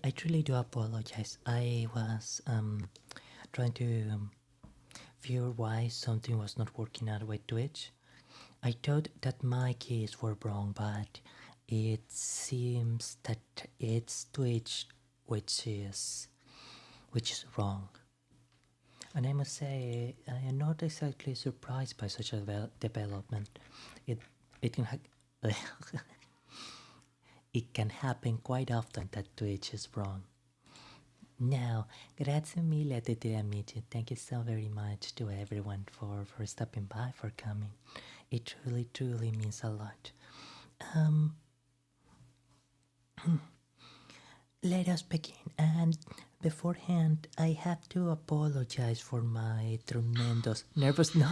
I truly do apologize. I was trying to figure why something was not working out with Twitch. I thought that my keys were wrong, but it seems that it's Twitch which is wrong. And I must say, I am not exactly surprised by such a development. It it can it can happen quite often that Twitch is wrong. Now, grazie mille a tutti gli amici. Thank you so very much to everyone for stopping by, for coming. It truly means a lot. Let us begin. And beforehand, I have to apologize for my tremendous nervous. No.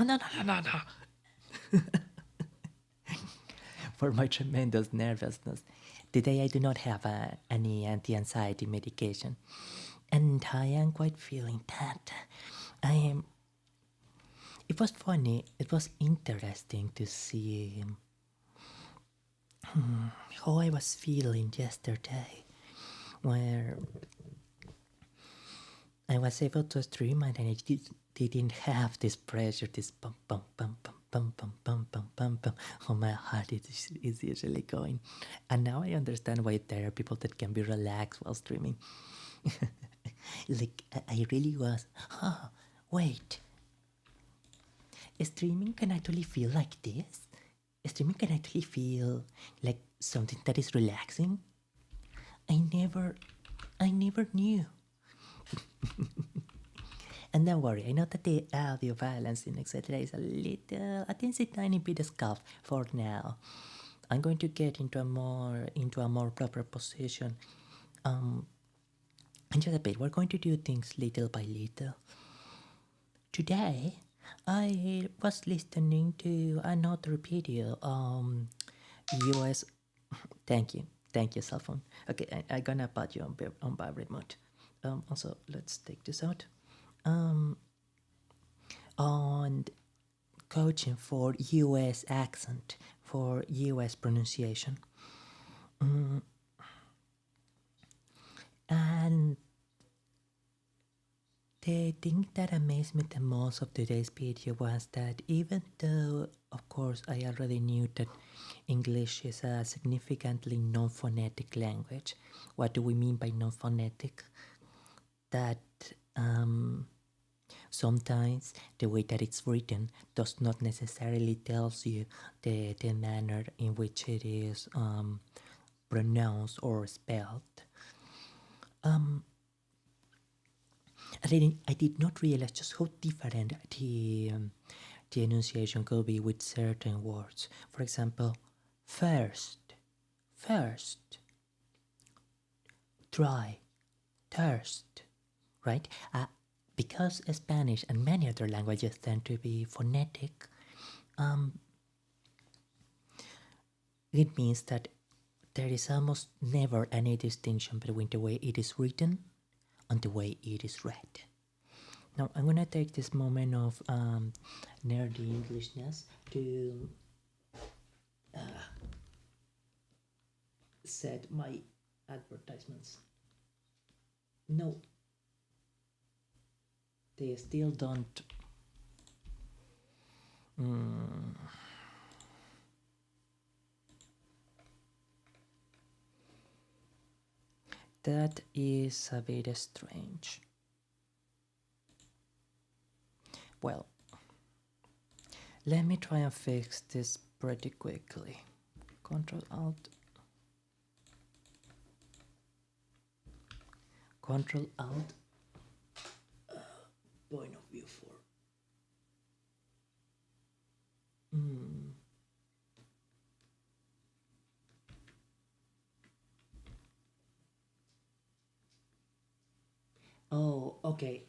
For my tremendous nervousness. Today, I do not have any anti-anxiety medication, and I am quite feeling that I am. It was funny. It was interesting to see how I was feeling yesterday, where I was able to stream and I didn't have this pressure, this pum pum pum pum pum pum pum pum pum pum. Oh, my heart is usually going, and now I understand why there are people that can be relaxed while streaming. Like I really was. Huh, wait, streaming can actually feel like this. Streaming can actually feel like something that is relaxing. I never knew. And don't worry, I know that the audio balancing, etc., is a little, I think it's a tiny bit scuff for now. I'm going to get into a more proper position. In just a bit, we're going to do things little by little. Today, I was listening to another video. US. Thank you, cell phone. Okay, I'm gonna put you on vibrate mode. Also, let's take this out. On coaching for US accent, for US pronunciation. And the thing that amazed me the most of today's video was that even though, of course, I already knew that English is a significantly non-phonetic language. What do we mean by non-phonetic? That sometimes the way that it's written does not necessarily tells you the manner in which it is pronounced or spelled. I did not realize just how different the enunciation could be with certain words. For example, first, dry, thirst, right? Because Spanish and many other languages tend to be phonetic, it means that there is almost never any distinction between the way it is written and the way it is read. Now, I'm gonna take this moment of nerdy Englishness to set my advertisements. No, they still don't. That is a bit strange. Well, let me try and fix this pretty quickly. Control Alt. Control Alt. Point of view 4. Oh, okay.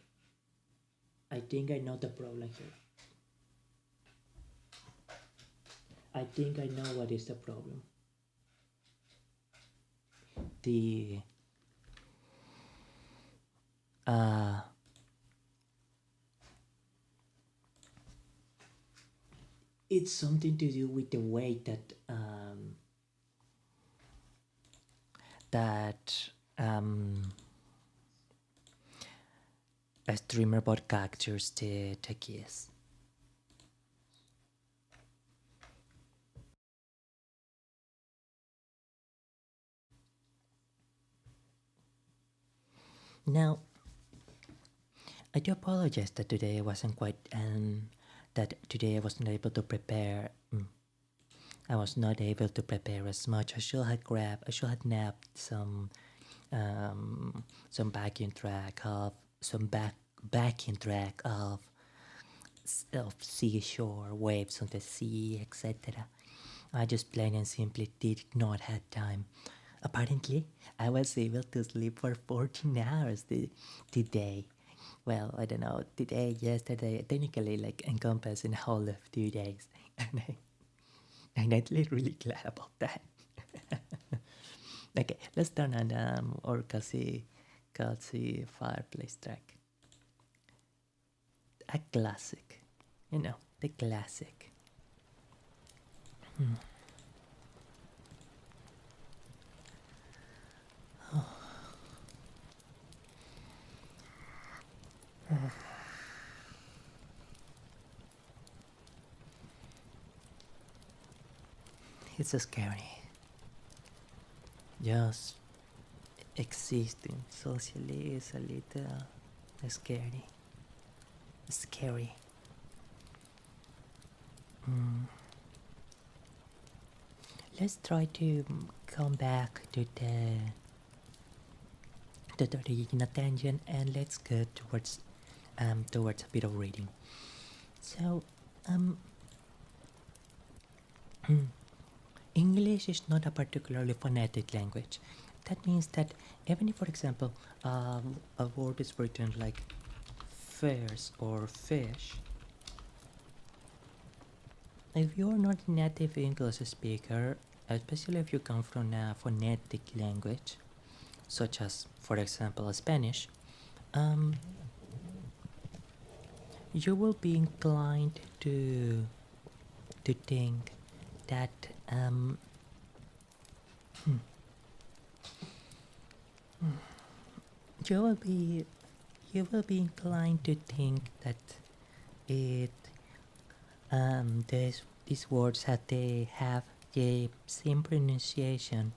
I think I know the problem here. I think I know what is the problem. The it's something to do with the way that a streamer bought cactus to kiss. Now, I do apologize that today I wasn't quite that today I wasn't able to prepare. I was not able to prepare as much. I should have nabbed some backing track of backing track of seashore waves on the sea, etc. I just plain and simply did not have time. Apparently, I was able to sleep for 14 hours today. Well, I don't know, today, yesterday, technically like encompassing a whole of 2 days. And I'm actually really glad about that. Okay, let's turn on our cozy fireplace track. A classic, the classic. It's so scary. Just existing socially is a little scary. Scary. Let's try to come back to the original tangent and let's go towards a bit of reading. So English is not a particularly phonetic language. That means that even if, for example, a word is written like fairs or fish, if you're not a native English speaker, especially if you come from a phonetic language, such as, for example, Spanish, you will be inclined to think that you will be inclined to think that it these words have the same pronunciation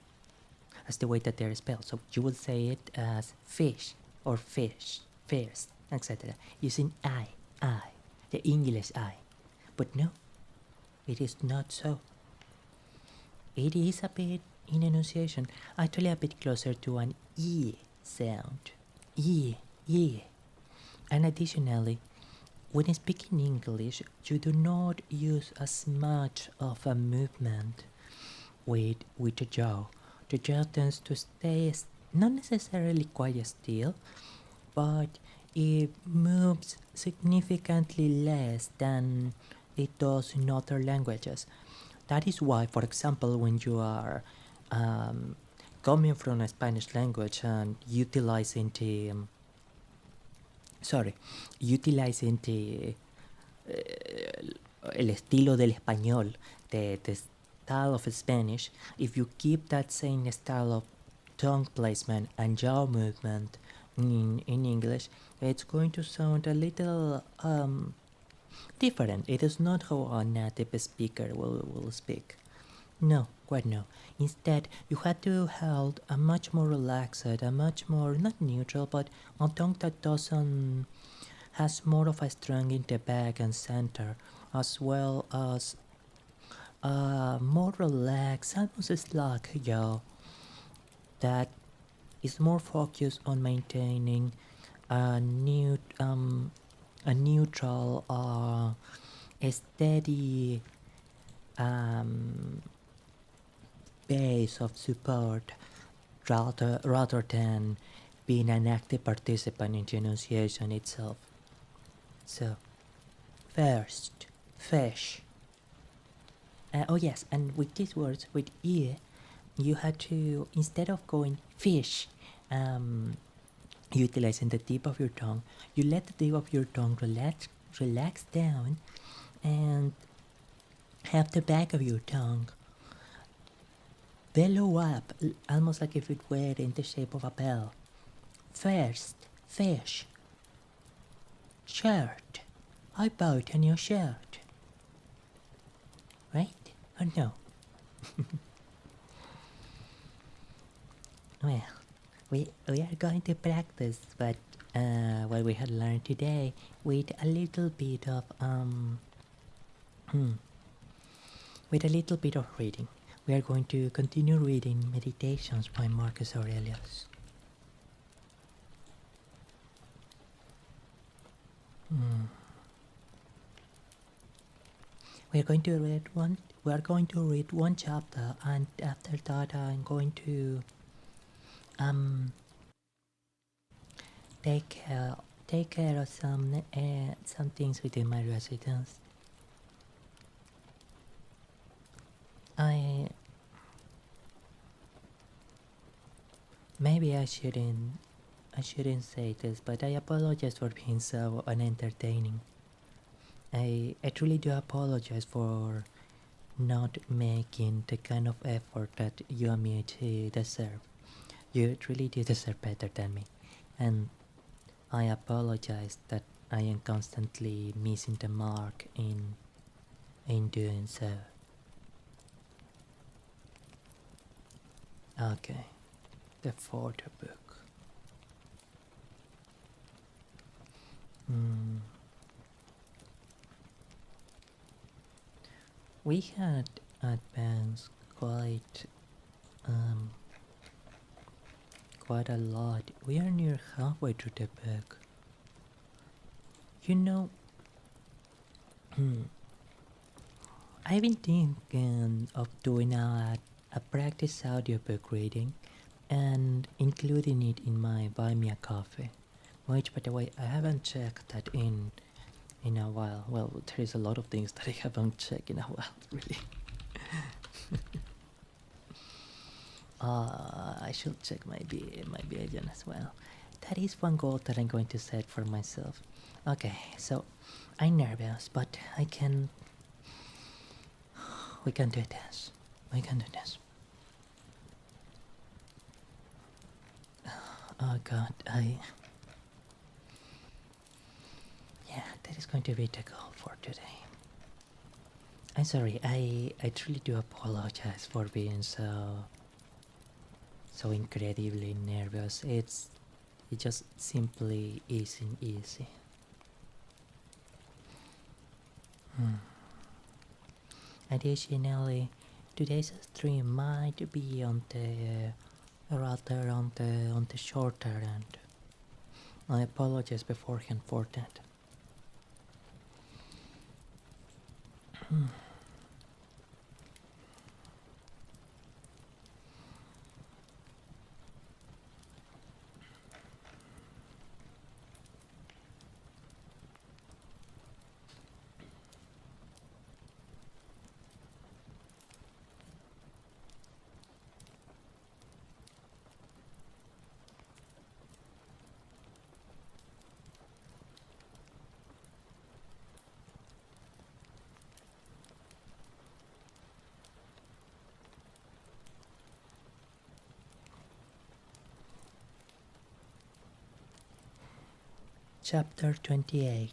as the way that they're spelled. So you will say it as fish or fish, fairs, etc. Using I, the English I. But no, it is not so. It is a bit in enunciation, actually a bit closer to an E sound. E, E. And additionally, when speaking English, you do not use as much of a movement with the jaw. The jaw tends to stay not necessarily quite still, but it moves significantly less than it does in other languages. That is why, for example, when you are coming from a Spanish language and utilizing el estilo del español, the style of Spanish, if you keep that same style of tongue placement and jaw movement in English, it's going to sound a little different. It is not how a native speaker will speak. No, quite no. Instead, you had to hold a much more relaxed, a much more, not neutral, but a tongue that doesn't, has more of a strong in the back and center, as well as more relaxed, almost slack jaw that is more focused on maintaining a neutral, a steady base of support rather than being an active participant in the enunciation itself. So, first, fish. Oh yes, and with these words, with ear, you had to, instead of going fish, utilizing the tip of your tongue, you let the tip of your tongue relax down and have the back of your tongue Bellow up, almost like if it were in the shape of a bell. First, fish. Shirt. I bought a new shirt. Right? Or no? Well, we are going to practice what we had learned today with a little bit of with a little bit of reading. We are going to continue reading Meditations by Marcus Aurelius. We are going to read one. We are going to read one chapter, and after that, I'm going to um take care of some things within my residence. I maybe I shouldn't say this, but I apologize for being so unentertaining. I truly do apologize for not making the kind of effort that you and me deserve. You truly do deserve better than me, and I apologize that I am constantly missing the mark in doing so. Okay, the fourth book. We had advanced um, quite a lot. We are near halfway through the book. You know, I've been thinking of doing a practice audiobook reading and including it in my Buy Me a Coffee, which, by the way, I haven't checked that in a while. Well, there is a lot of things that I haven't checked in a while, really. I should check my Billion as well. That is one goal that I'm going to set for myself. Okay, so I'm nervous, but we can do this. We can do this. Oh god, yeah, that is going to be the goal for today. I'm sorry, I truly do apologize for being so incredibly nervous. It just simply isn't easy. Additionally, today's stream might be on the rather on the shorter end. I apologize beforehand for that. Chapter 28.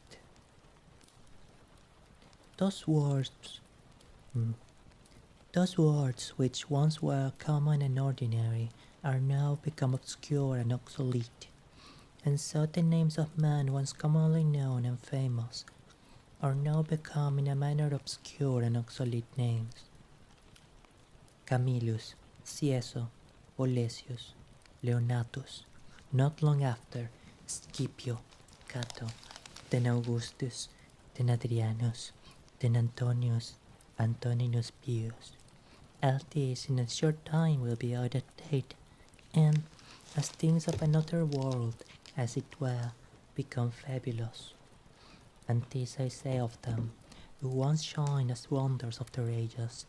Those words, those words which once were common and ordinary are now become obscure and obsolete, and certain names of men once commonly known and famous are now become in a manner obscure and obsolete names. Camillus, Cieso, Bolesius, Leonatus, not long after, Scipio, Cato, then Augustus, then Adrianus, then Antonius, Antoninus Pius. All these in a short time will be out of date, and as things of another world, as it were, become fabulous. And this I say of them, who once shined as wonders of their ages,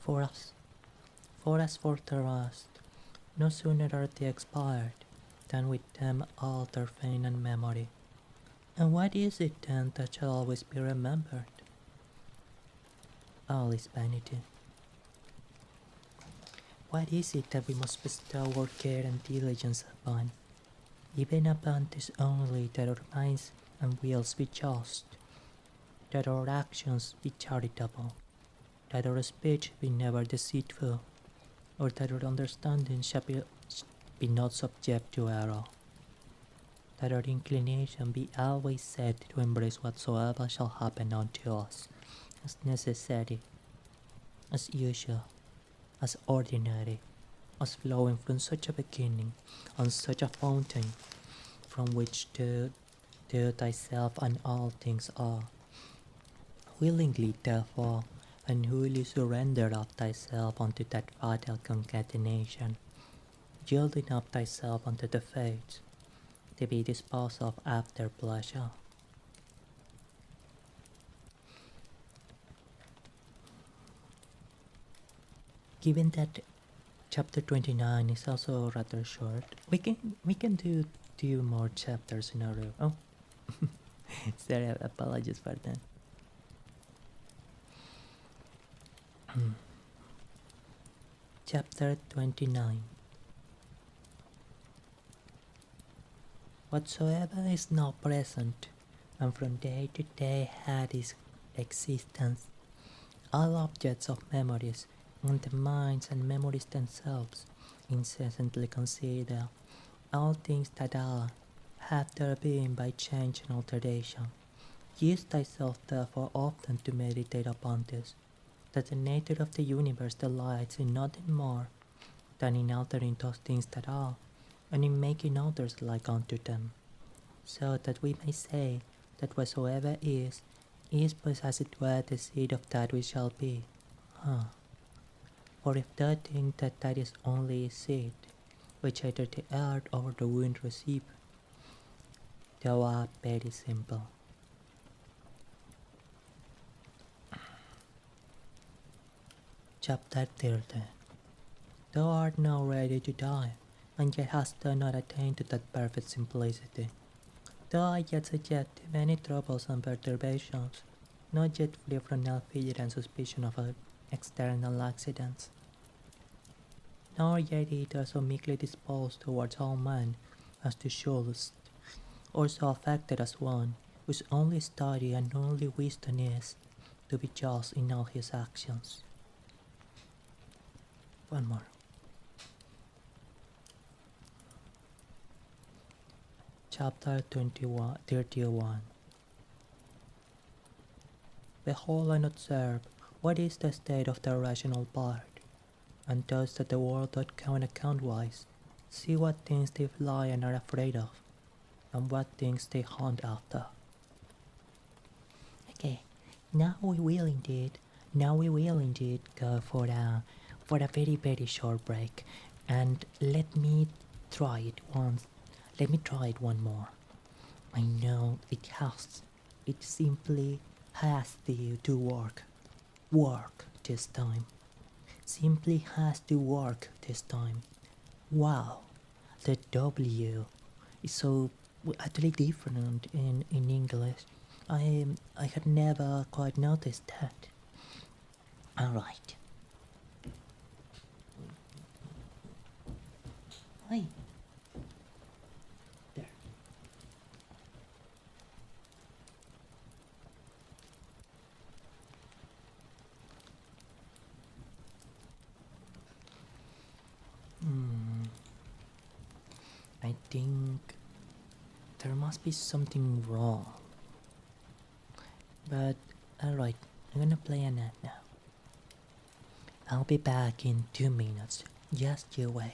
for us, for the rest, no sooner are they expired, than with them all their fame and memory. And what is it then that shall always be remembered? All is vanity. What is it that we must bestow our care and diligence upon, even upon this only, that our minds and wills be just, that our actions be charitable, that our speech be never deceitful, or that our understanding be not subject to error, that our inclination be always set to embrace whatsoever shall happen unto us, as necessary, as usual, as ordinary, as flowing from such a beginning, on such a fountain, from which thou thyself and all things are. Willingly, therefore, and wholly surrender up thyself unto that fatal concatenation, yielding up thyself unto the fates, to be disposed of after pleasure. Given that chapter 29 is also rather short, we can do two more chapters in a row. Oh, sorry, apologies for that. Chapter 29. Whatsoever is now present, and from day to day had its existence, all objects of memories, and the minds and memories themselves, incessantly consider, all things that are, have their being by change and alteration. Use thyself therefore often to meditate upon this, that the nature of the universe delights in nothing more than in altering those things that are, and in making others like unto them, so that we may say that whatsoever is but as it were the seed of that which shall be. For if thou think that that is only a seed, which either the earth or the wind receive, thou art very simple. Chapter 30. Thou art now ready to die, and yet hast thou not attained to that perfect simplicity. Thou art yet subject to many troubles and perturbations, not yet free from all fear and suspicion of external accidents, nor yet either so meekly disposed towards all men as to shouldest, or so affected as one whose only study and only wisdom is to be just in all his actions. One more. Chapter 31. Behold and observe what is the state of the rational part, and those that the world doth count account-wise, see what things they fly and are afraid of, and what things they hunt after. Okay, now we will indeed go for a very very short break, and let me try it once. Let me try it one more. I know it simply has to work this time. Simply has to work this time. Wow, the W is so utterly different in English. I had never quite noticed that. Alright. Hi. There. I think there must be something wrong. But alright, I'm gonna play an ad now. I'll be back in 2 minutes. Just you wait.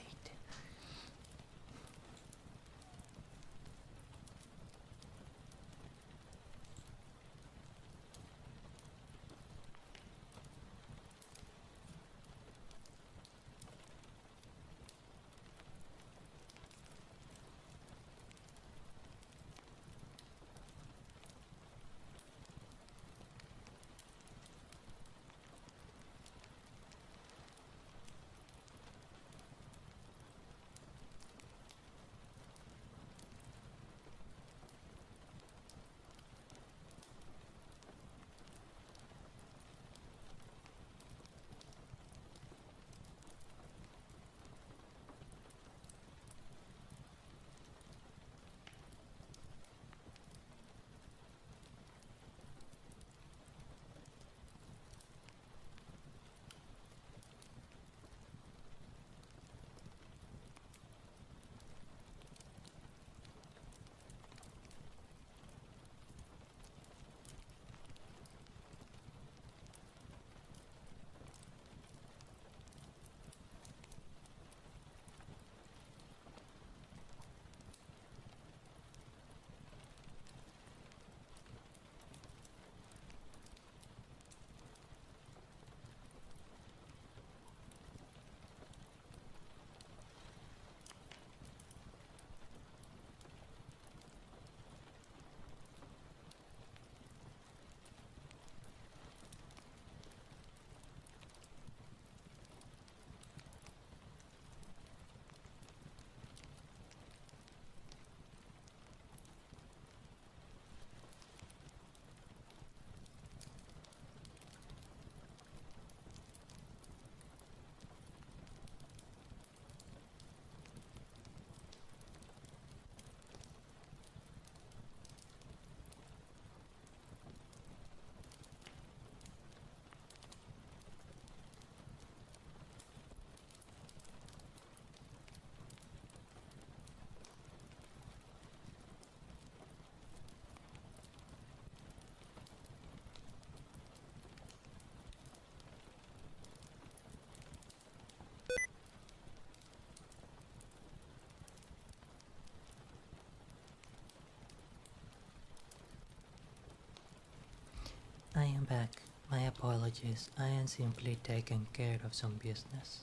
I am back. My apologies. I am simply taking care of some business.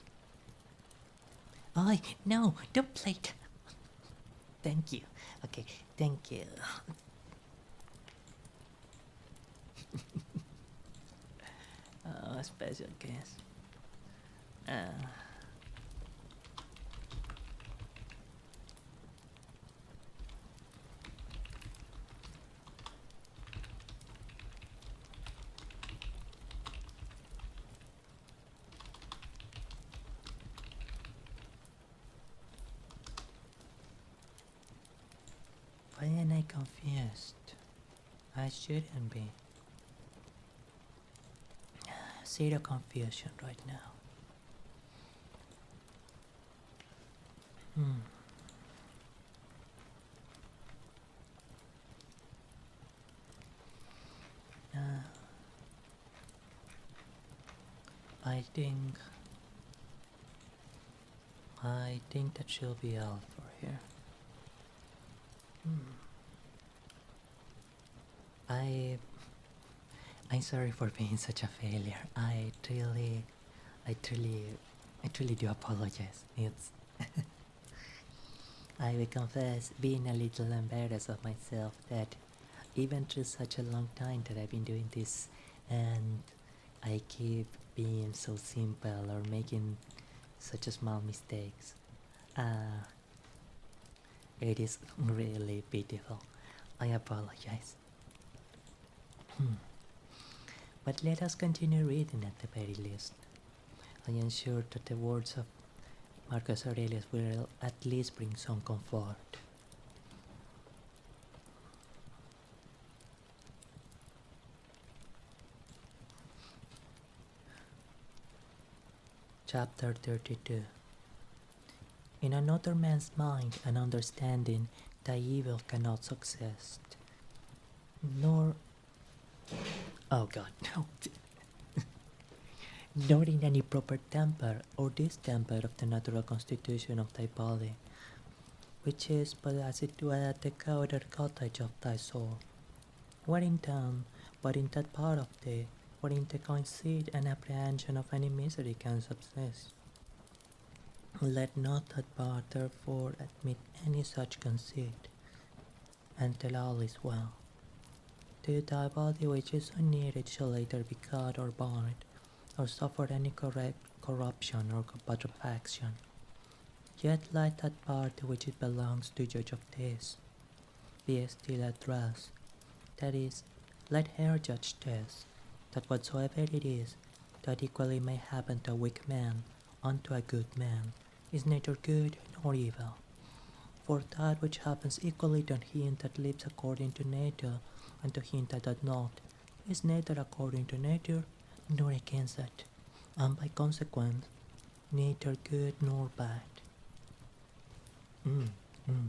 Oh, no, don't play it. Thank you. Okay, thank you. Special guest. Uh, why am I confused? I shouldn't be. Zero confusion right now. Hmm. Uh, I think that she'll be all for here. Hmm. I I'm sorry for being such a failure. I truly I truly do apologize. It's I will confess being a little embarrassed of myself that even through such a long time that I've been doing this and I keep being so simple or making such a small mistakes. Uh, it is really pitiful. I apologize. But let us continue reading at the very least. I am sure that the words of Marcus Aurelius will at least bring some comfort. Chapter 32. In another man's mind and understanding, thy evil cannot succeed, nor oh god, no, nor in any proper temper or distemper of the natural constitution of thy body, which is but as it were the outer cottage of thy soul, wherein down, but in that part of thee, wherein the conceit and apprehension of any misery can subsist. Let not that part therefore admit any such conceit, until all is well. To thy body which is so near it shall later be cut or burned, or suffer any corruption or putrefaction. Yet let that part to which it belongs to judge of this, be still at rest. That is, let her judge this, that whatsoever it is, that equally may happen to a weak man unto a good man, is neither good nor evil. For that which happens equally to him that lives according to nature and to him that doth not, is neither according to nature nor against it, and by consequence neither good nor bad. Mm, mm.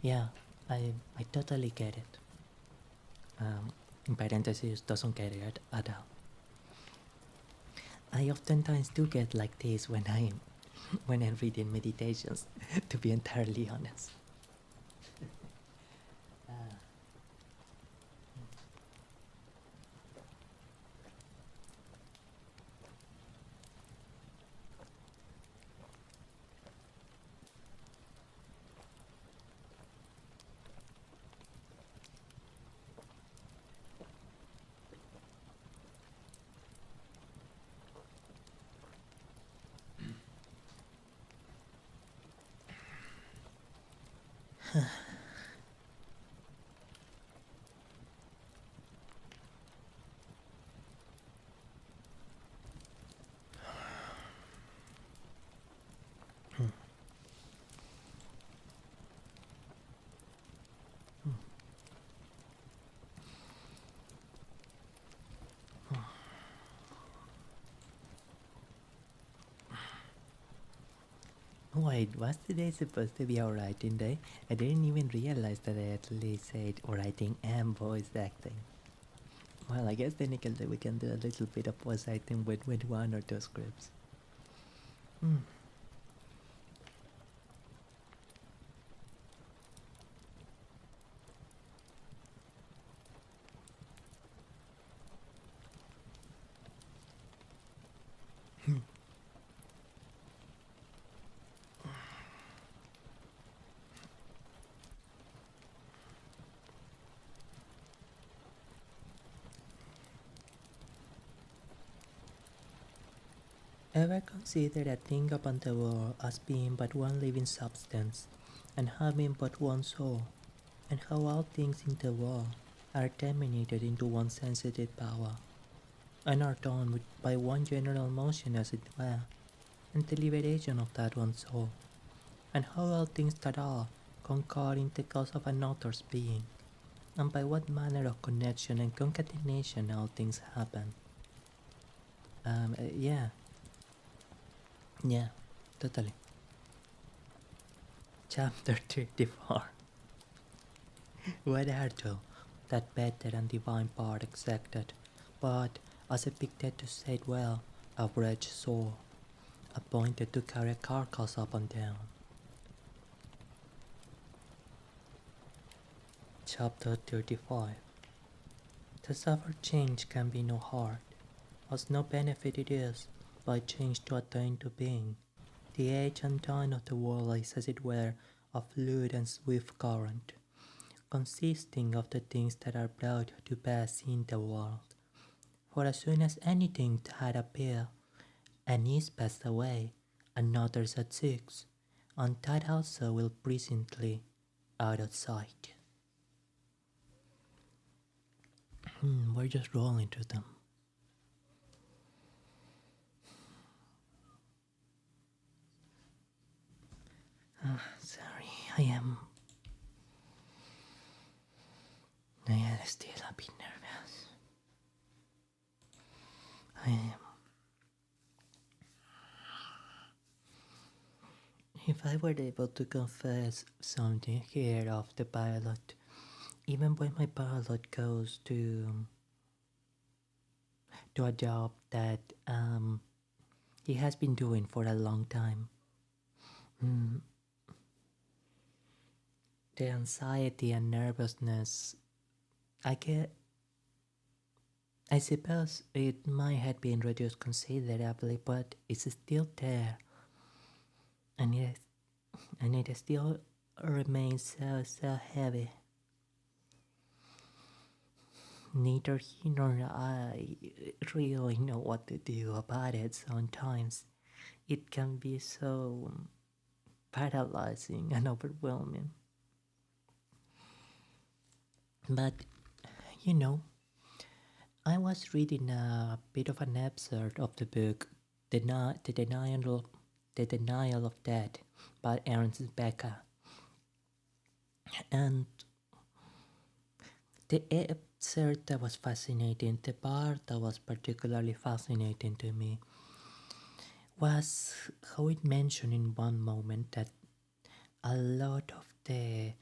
Yeah, I totally get it. In parentheses, doesn't get it at all. I oftentimes do get like this when I'm reading meditations, to be entirely honest. Wait, was today supposed to be a writing day? I didn't even realize that I actually said writing and voice acting. Well, I guess technically we can do a little bit of voice acting with one or two scripts. Hmm. Ever consider a thing upon the world as being but one living substance, and having but one soul, and how all things in the world are terminated into one sensitive power, and are done by one general motion as it were, and the liberation of that one soul, and how all things that are concord in the cause of another's being, and by what manner of connection and concatenation all things happen. Yeah, yeah, totally. Chapter 34. What are thou, that better and divine part exacted, but, as Epictetus said well, a wretched soul, appointed to carry a carcass up and down? Chapter 35. To suffer change can be no hard, as no benefit it is, by change to attain to being. The age and time of the world is as it were a fluid and swift current, consisting of the things that are brought to pass in the world. For as soon as anything that appear and is passed away, another succeeds, and that also will presently out of sight. We're just rolling through them. Sorry, I am still a bit nervous. I am. If I were able to confess something here of the pilot, even when my pilot goes to a job that he has been doing for a long time, the anxiety and nervousness, I get. I suppose it might have been reduced considerably, but it's still there, and it still remains so heavy. Neither he nor I really know what to do about it sometimes. It can be so paralyzing and overwhelming. But, you know, I was reading a bit of an excerpt of the book The Denial of Death by Ernst Becker, and the excerpt that was fascinating, the part that was particularly fascinating to me, was how it mentioned in one moment that a lot of the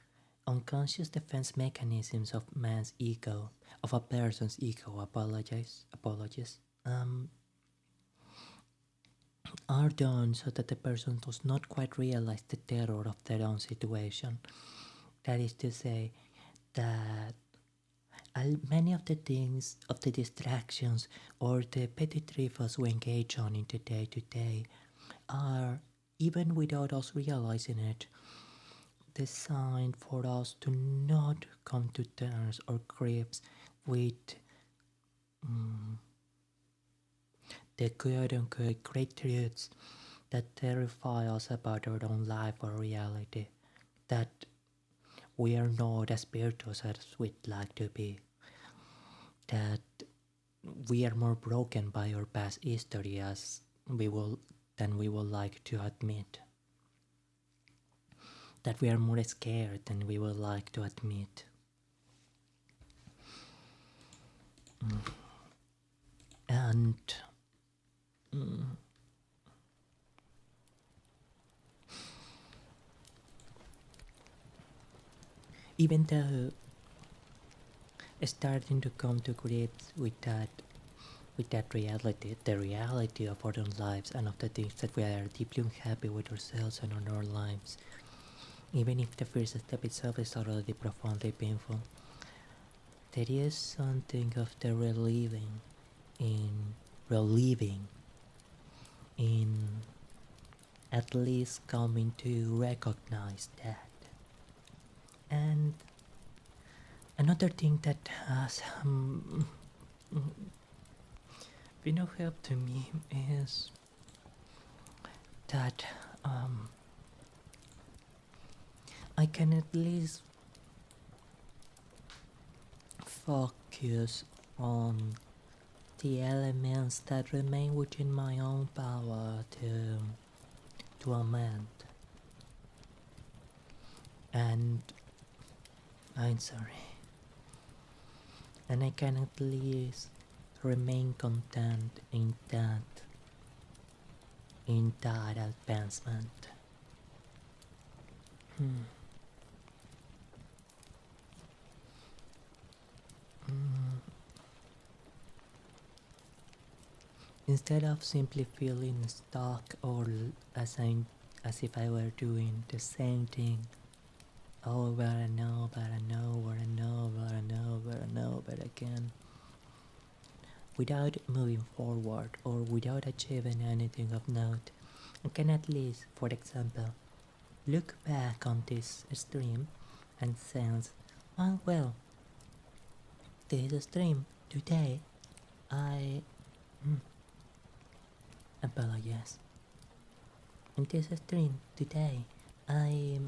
unconscious defense mechanisms of man's ego, of a person's ego, apologies, are done so that the person does not quite realize the terror of their own situation. That is to say, that many of the things, of the distractions or the petty trifles we engage on in the day to day are, even without us realizing it, designed for us to not come to terms or grips with the quote unquote great truths that terrify us about our own life or reality, that we are not as virtuous as we'd like to be, that we are more broken by our past history as we will than we would like to admit, that we are more scared than we would like to admit. And even though starting to come to grips with that reality, the reality of our own lives and of the things that we are deeply unhappy with ourselves and on our lives, even if the first step itself is already profoundly painful, there is something of the relieving in at least coming to recognize that. And another thing that has been of help to me is that um, I can at least focus on the elements that remain within my own power to amend. And I'm sorry. And I can at least remain content in that advancement. Hmm. Mm. Instead of simply feeling stuck or as as if I were doing the same thing over and over and over and over and over and over again, without moving forward or without achieving anything of note, I can at least, for example, look back on this stream and sense, oh well, this stream today, I apologize. In this stream today, I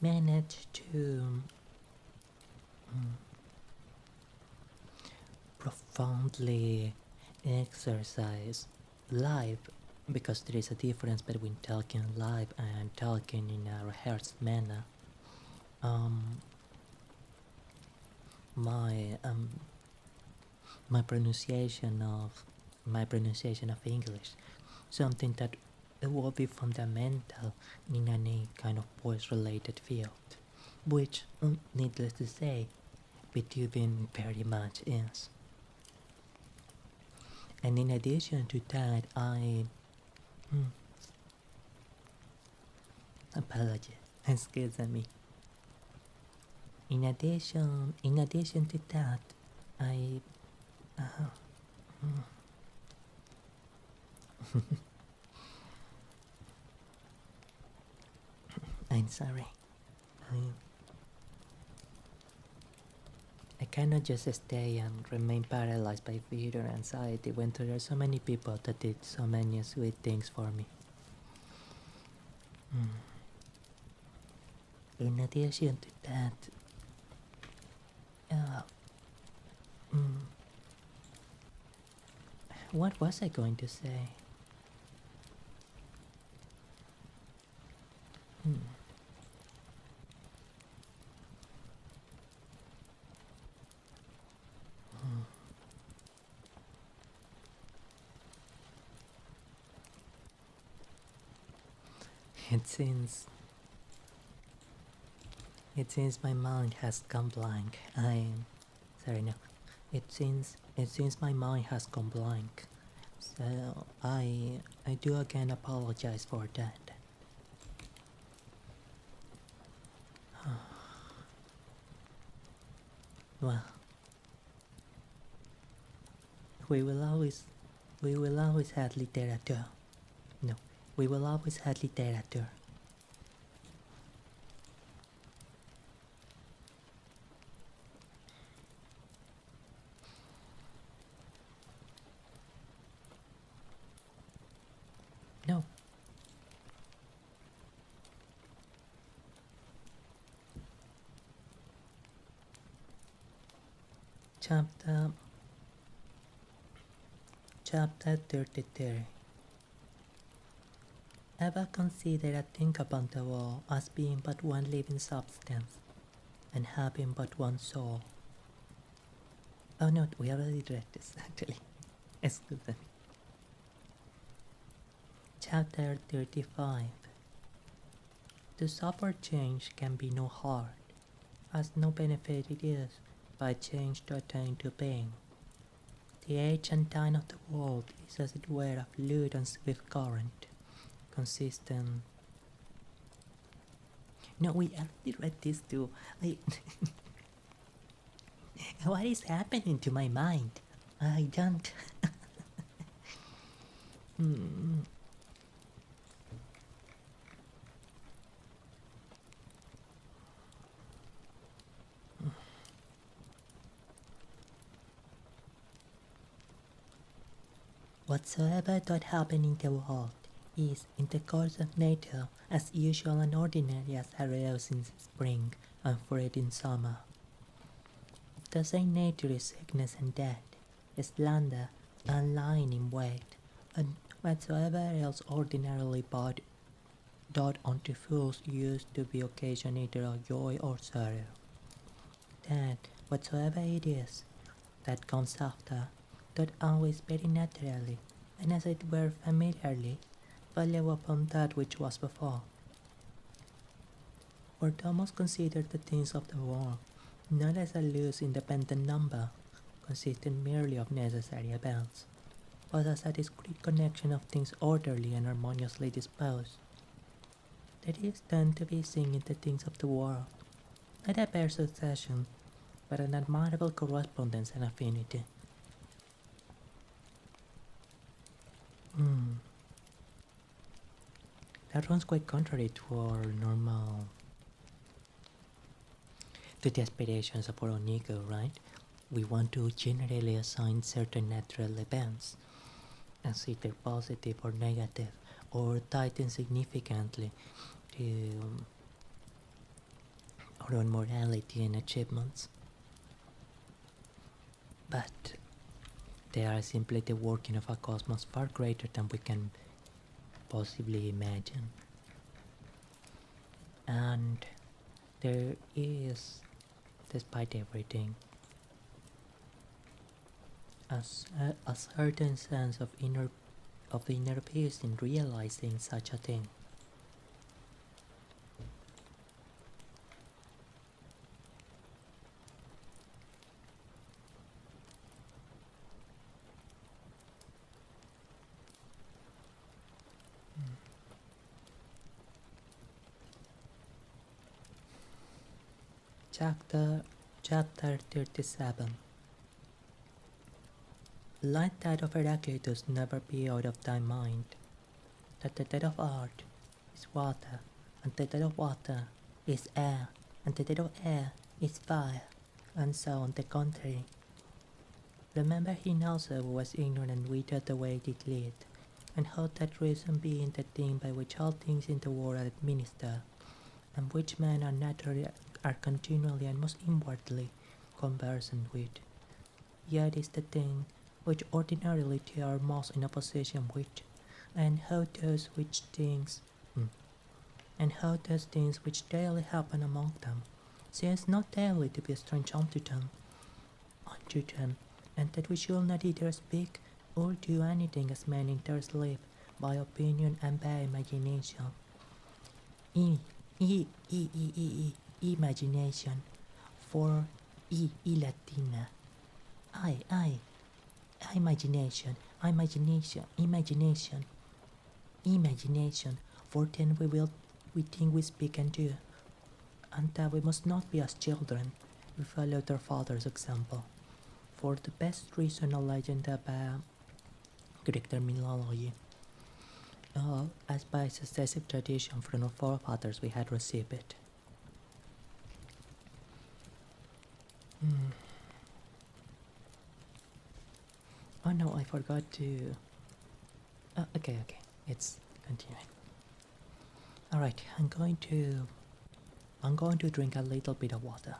managed to profoundly exercise live, because there is a difference between talking live and talking in a rehearsed manner. Um, my my pronunciation of English, something that will be fundamental in any kind of voice-related field, which, needless to say, Beethoven very much is. And in addition to that, I apologize. Excuse me. In addition to that, I I'm sorry. I, I cannot just stay and remain paralyzed by fear or anxiety when there are so many people that did so many sweet things for me. In addition to that, uh, what was I going to say? It seems my mind has gone blank. I'm sorry, no. It seems my mind has gone blank. So I do again apologize for that. Well, we will always have literature. No, we will always have literature. No. Chapter 33. Ever consider a thing upon the wall as being but one living substance and having but one soul? Oh no, we already read this actually. Excuse me. Chapter 35. To suffer change can be no hard, as no benefit it is by change to attain to being. The age and time of the world is as it were a fluid and swift current, consistent. No, we already read this too. What is happening to my mind? I don't. Whatsoever doth happen in the world is in the course of nature as usual and ordinary as arose in spring and fruit in summer. The same nature is sickness and death, slander and lying in wait, and whatsoever else ordinarily brought unto fools used to be occasion either of joy or sorrow. That whatsoever it is that comes after, doth always very naturally, and as it were familiarly, follow upon that which was before. For thou must consider the things of the world, not as a loose independent number, consisting merely of necessary events, but as a discrete connection of things orderly and harmoniously disposed. That is then to be seen in the things of the world, not a bare succession, but an admirable correspondence and affinity. Hmm. That runs quite contrary to our normal, to the aspirations of our own ego, right? We want to generally assign certain natural events as either positive or negative, or tied insignificantly to our own morality and achievements. But they are simply the working of a cosmos far greater than we can possibly imagine. And there is, despite everything, a certain sense of inner peace in realizing such a thing. Chapter Chapter 37. Let that of Heraclitus never be out of thy mind, that the death of art is water, and the death of water is air, and the death of air is fire, and so on the contrary. Remember him also who was ignorant and withered the way did lead, and how that reason being the thing by which all things in the world are administered, and which men are naturally are continually and most inwardly conversant with, yet is the thing which ordinarily they are most in opposition with, and how those things which daily happen among them seems not daily to be strange unto them, and that we should not either speak or do anything as men in their sleep by opinion and by imagination. E, imagination, for Latina. I, imagination, for then we think we speak and do, and that we must not be as children, we follow their father's example. For the best reason a legend about Greek terminology, as by successive tradition from our forefathers we had received it. Oh no, I forgot to. Okay, it's continuing. All right, I'm going to drink a little bit of water.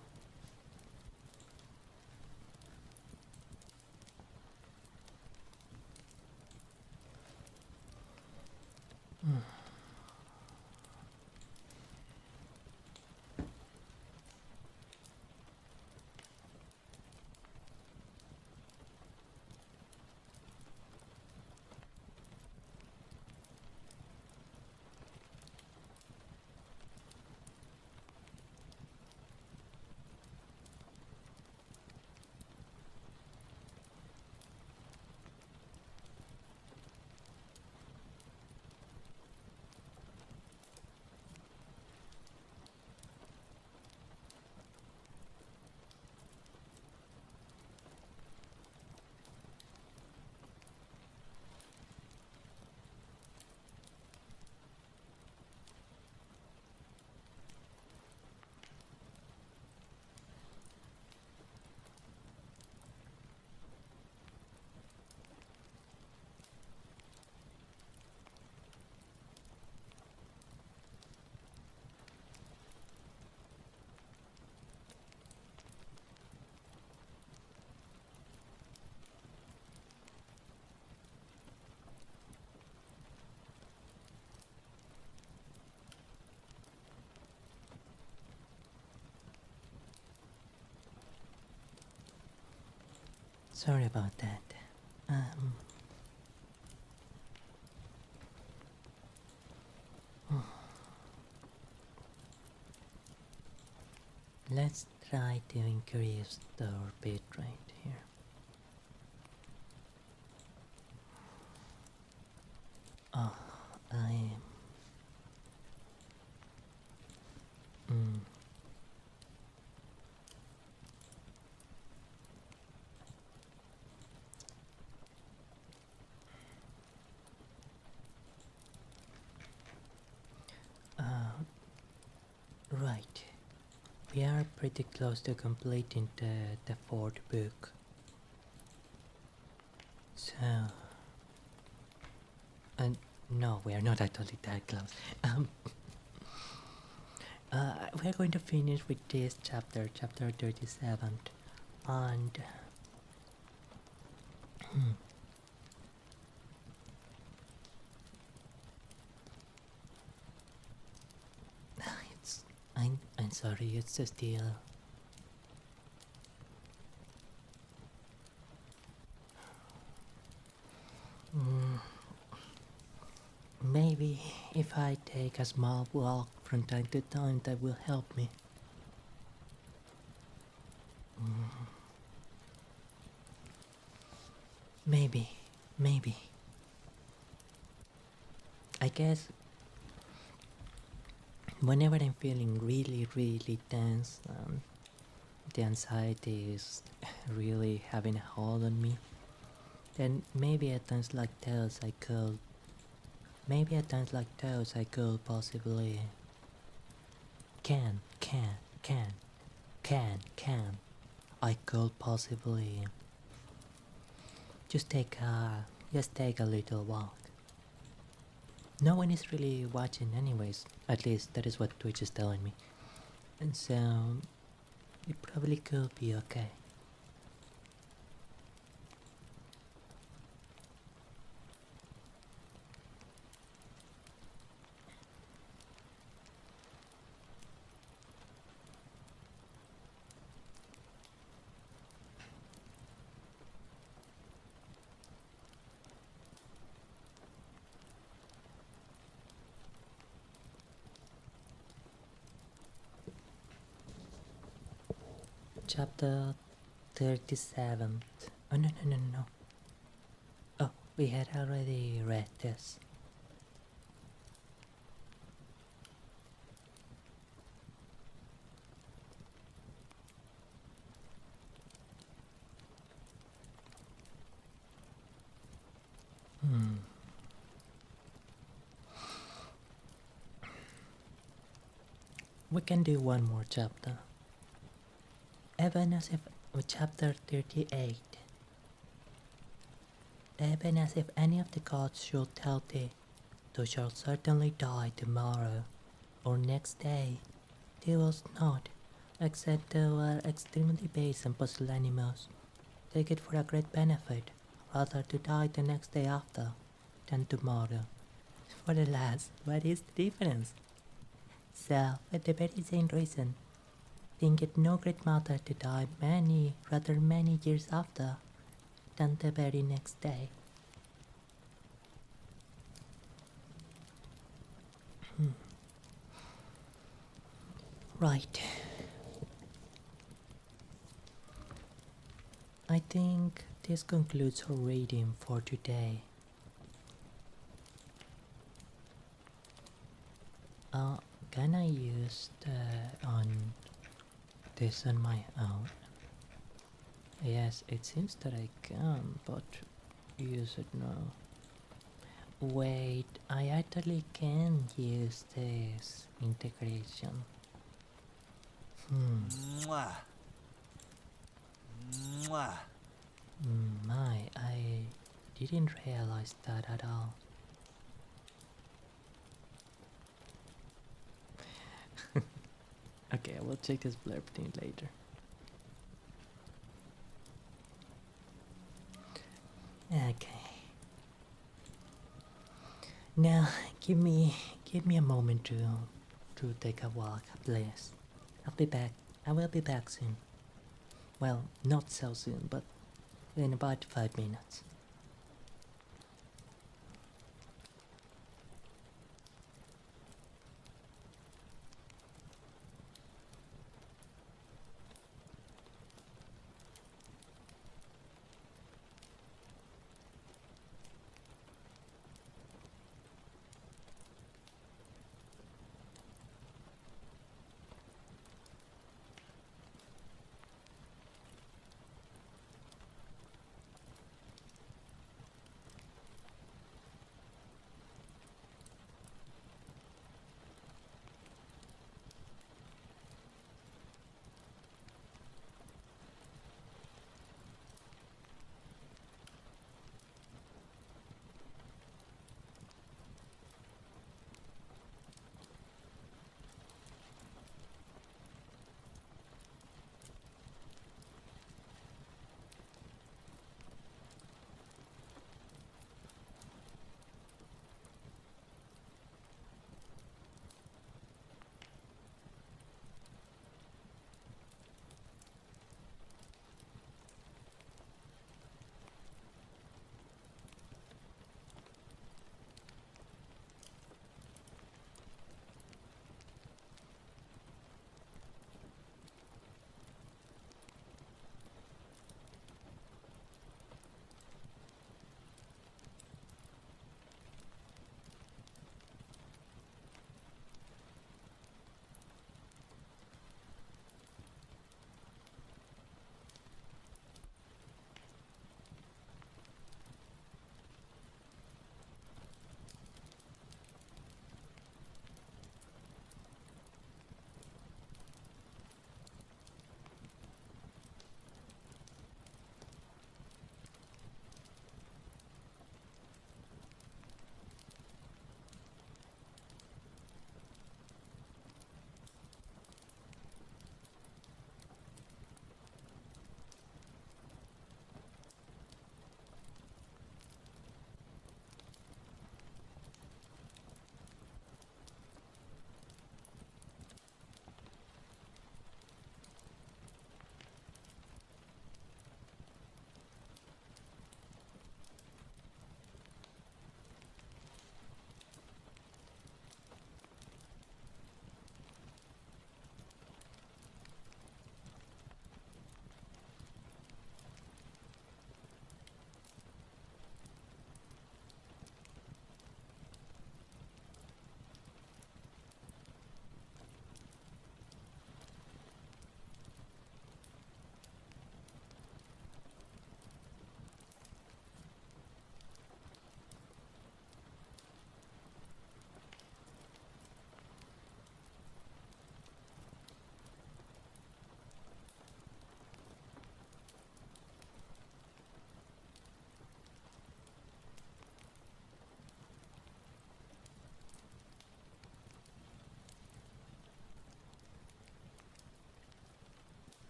Sorry about that. Um, let's try to increase the bit rate here. Oh, I mm, uh, right. We are pretty close to completing the fourth book. So, and no, we are not actually that close. Um, we're going to finish with this chapter, chapter 37, and it's I'm sorry, it's still mm, maybe if I take a small walk from time to time, that will help me. Maybe, maybe. I guess whenever I'm feeling really, really tense, the anxiety is really having a hold on me, then maybe at times like those I could, possibly can, can, I could possibly just take a little walk. No one is really watching anyways, at least that is what Twitch is telling me. And so, it probably could be okay. Chapter 37. Oh, no, no, no, no. Oh, we had already read this. Hmm. We can do one more chapter. Even as if chapter 38. Even as if any of the gods should tell thee, thou shalt certainly die tomorrow, or next day. Thou wilt not, except thou art extremely base and pusillanimous. Take it for a great benefit, rather to die the next day after, than tomorrow. For alas, what is the difference? So, for the very same reason, think it no great matter to die rather many years after, than the very next day. Right. I think this concludes our reading for today. Can I use on this on my own? Yes, it seems that I can, but use it now. Wait, I actually can use this integration. Mwah. Mwah. I didn't realize that at all. Okay, I will check this blurb thing later. Okay. Now, give me a moment to take a walk, please. I'll be back. I will be back soon. Well, not so soon, but in about 5 minutes.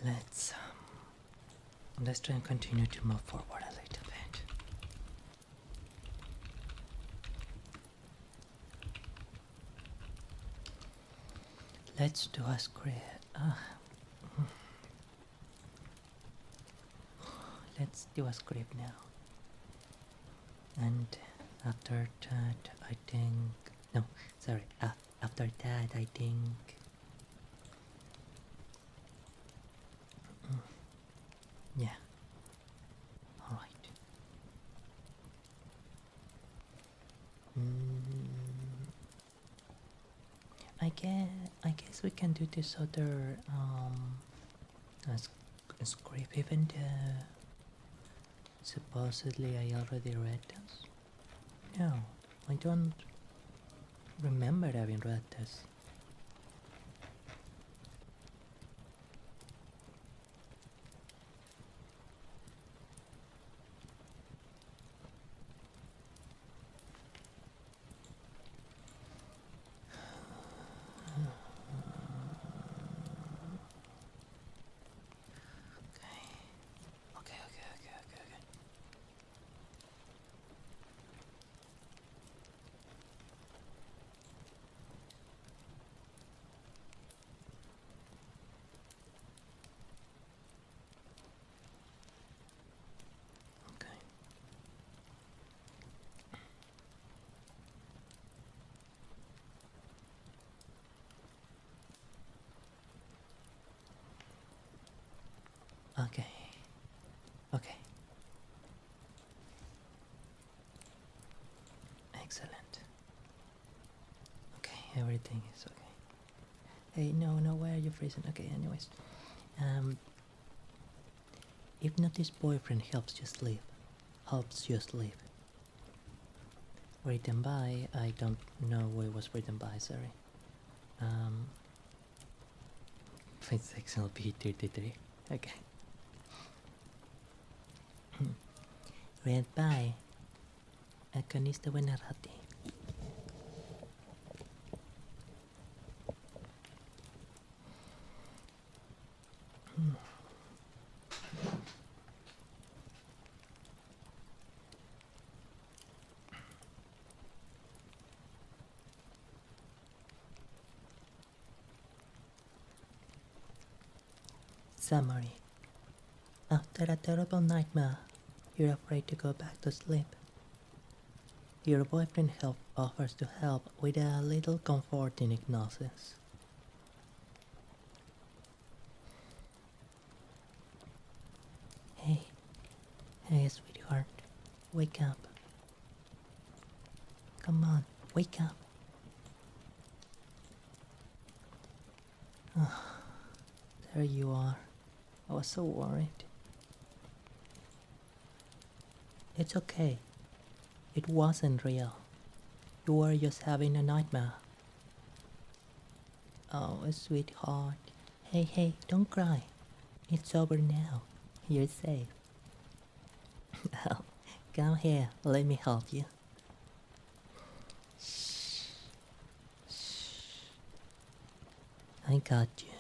let's let's try and continue to move forward a little bit. Let's do a script. Let's do a script now. And after that, I think. No, sorry. After that, I think. Yeah. Alright. I guess we can do this other script even though supposedly I already read this. No, I don't remember having read this. Okay. Okay. Okay. Okay. Excellent. Okay, everything is okay. Hey, no, why are you freezing? Okay, anyways. If not, this boyfriend helps you sleep. Written by, I don't know who it was written by, sorry. Fictional B33. Okay. Read by Aconista Buenarroti. Summary. After a terrible nightmare, you're afraid to go back to sleep. Your boyfriend offers to help with a little comforting hypnosis. Hey, sweetheart, wake up. Come on, wake up. There you are. I was so worried. It's okay. It wasn't real. You were just having a nightmare. Oh, sweetheart. Hey, don't cry. It's over now. You're safe. Oh, come here. Let me help you. Shh. I got you.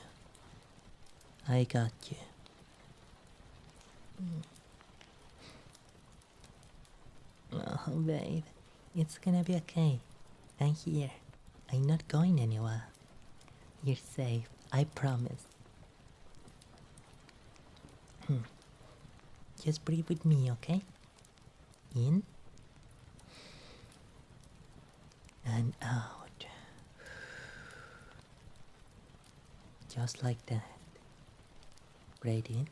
Oh, babe. It's gonna be okay. I'm here. I'm not going anywhere. You're safe. I promise. Just breathe with me, okay? In and out. Just like that. Breathe in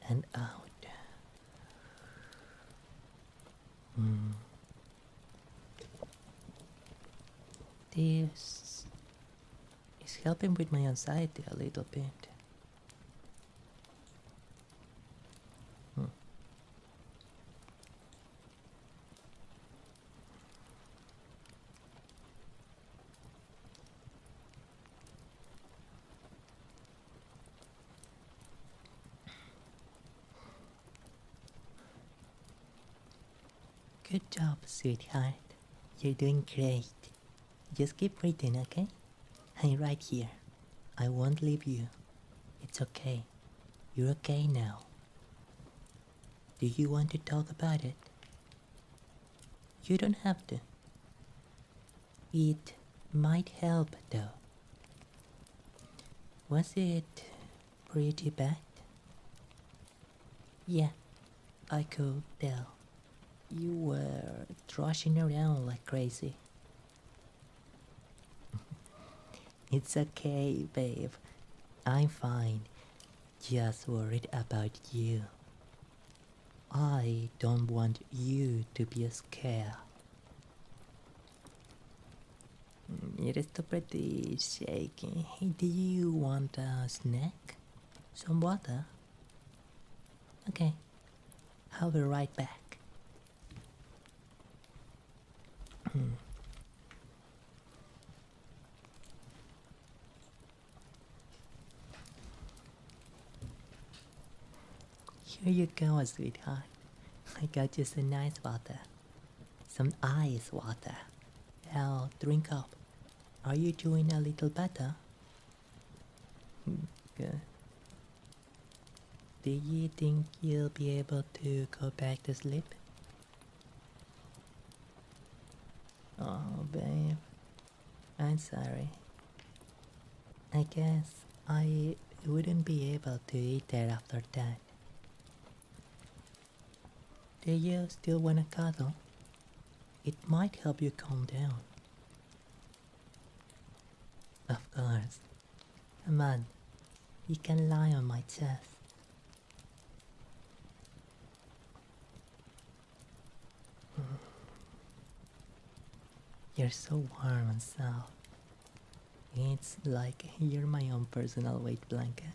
and out. This is helping with my anxiety a little bit. Good job, sweetheart. You're doing great. Just keep breathing, okay? I'm right here. I won't leave you. It's okay. You're okay now. Do you want to talk about it? You don't have to. It might help though. Was it pretty bad? Yeah, I could tell. You were thrashing around like crazy. It's okay, babe. I'm fine. Just worried about you. I don't want you to be scared. You're still pretty shaky. Do you want a snack? Some water? Okay, I'll be right back. Here you go, sweetheart. I got you some nice water. Some ice water. Now drink up. Are you doing a little better? Good. Do you think you'll be able to go back to sleep? Oh, babe. I'm sorry. I guess I wouldn't be able to eat there after that. Do you still want a cuddle? It might help you calm down. Of course. Come on. You can lie on my chest. You're so warm and soft. It's like you're my own personal weight blanket.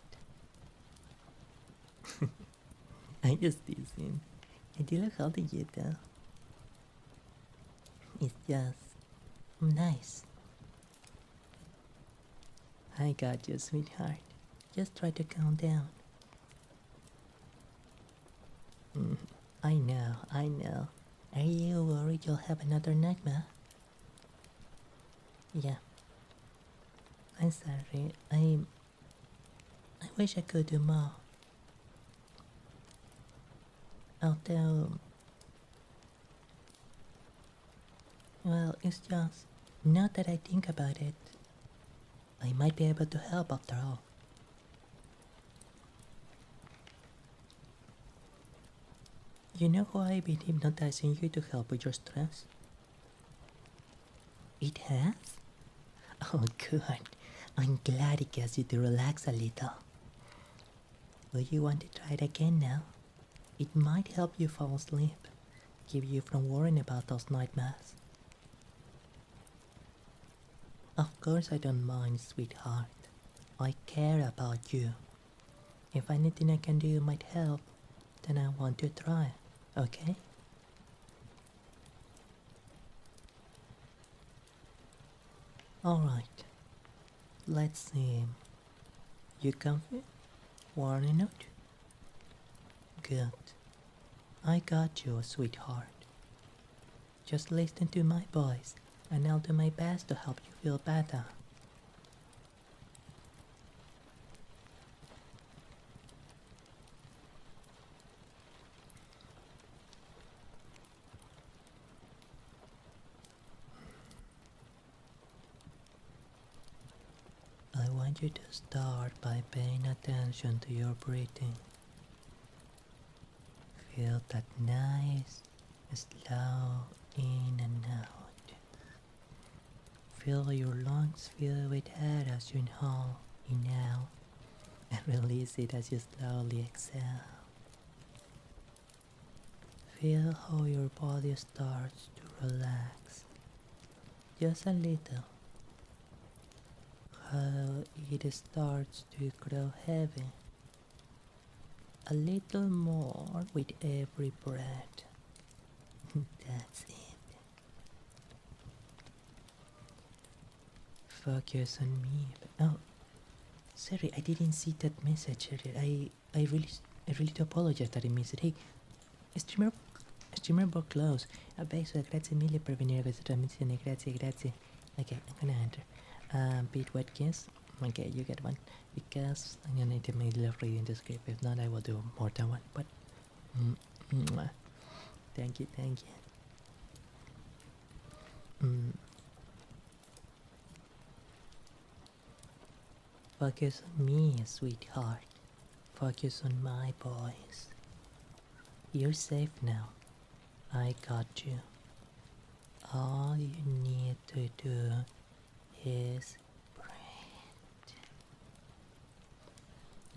I just teasing. I do look holding you though. It's just nice. I got you, sweetheart. Just try to calm down. I know, I know. Are you worried you'll have another nightmare? Yeah. I'm sorry. I wish I could do more. Although, well, it's just, now that I think about it, I might be able to help after all. You know how I've been hypnotizing you to help with your stress? It has? Oh, good. I'm glad it gets you to relax a little. Will you want to try it again now? It might help you fall asleep, keep you from worrying about those nightmares. Of course I don't mind, sweetheart. I care about you. If anything I can do might help, then I want to try, okay? Alright, let's see. You comfy? Warning note? Good. I got you, sweetheart. Just listen to my voice, and I'll do my best to help you feel better. I want you to start by paying attention to your breathing. Feel that nice, slow in and out. Feel your lungs fill with air as you inhale, and release it as you slowly exhale. Feel how your body starts to relax, just a little. How it starts to grow heavy, a little more with every breath. That's it. Focus on me. Oh, sorry, I didn't see that message earlier. I really do apologize that I missed it. Hey, streamer book close. Adesso grazie mille per venire a questa trasmissione. Grazie, grazie. Okay, I'm gonna enter. Pete Watkins. Okay, you get one. Because I'm gonna need to middle of reading the script. If not, I will do more than one. But mwah. Thank you, thank you. Focus on me, sweetheart. Focus on my voice. You're safe now. I got you. All you need to do is breathe.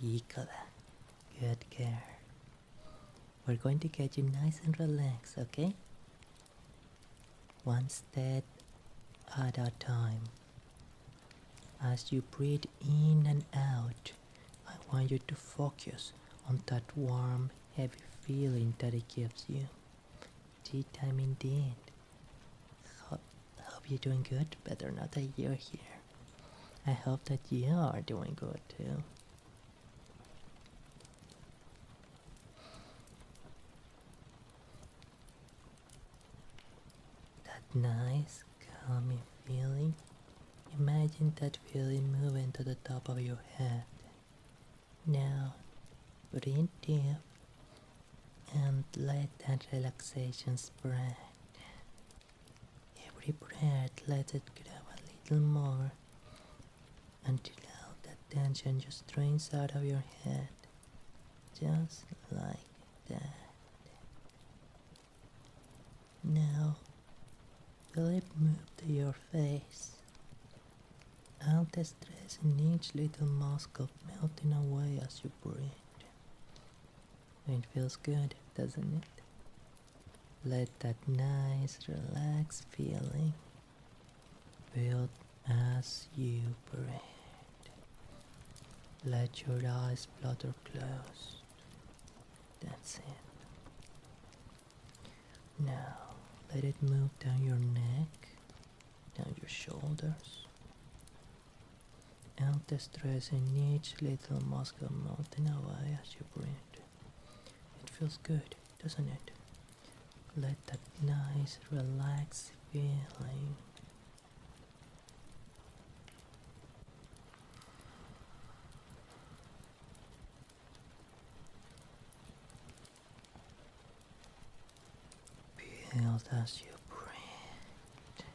Yikola. Good girl. We're going to get you nice and relaxed, okay? One step at a time. As you breathe in and out, I want you to focus on that warm, heavy feeling that it gives you. Tea time indeed. Hope you're doing good. Better not that you're here. I hope that you are doing good too. That nice, calming feeling. Imagine that feeling moving to the top of your head. Now, breathe deep and let that relaxation spread. Every breath let it grow a little more until all that tension just drains out of your head. Just like that. Now, feel it move to your face. All the stress in each little muscle melting away as you breathe. It feels good, doesn't it? Let that nice, relaxed feeling build as you breathe. Let your eyes flutter closed. That's it. Now, let it move down your neck, down your shoulders, and the stress in each little muscle melting away as you breathe. It feels good, doesn't it? Let that nice, relaxed feeling build as you breathe.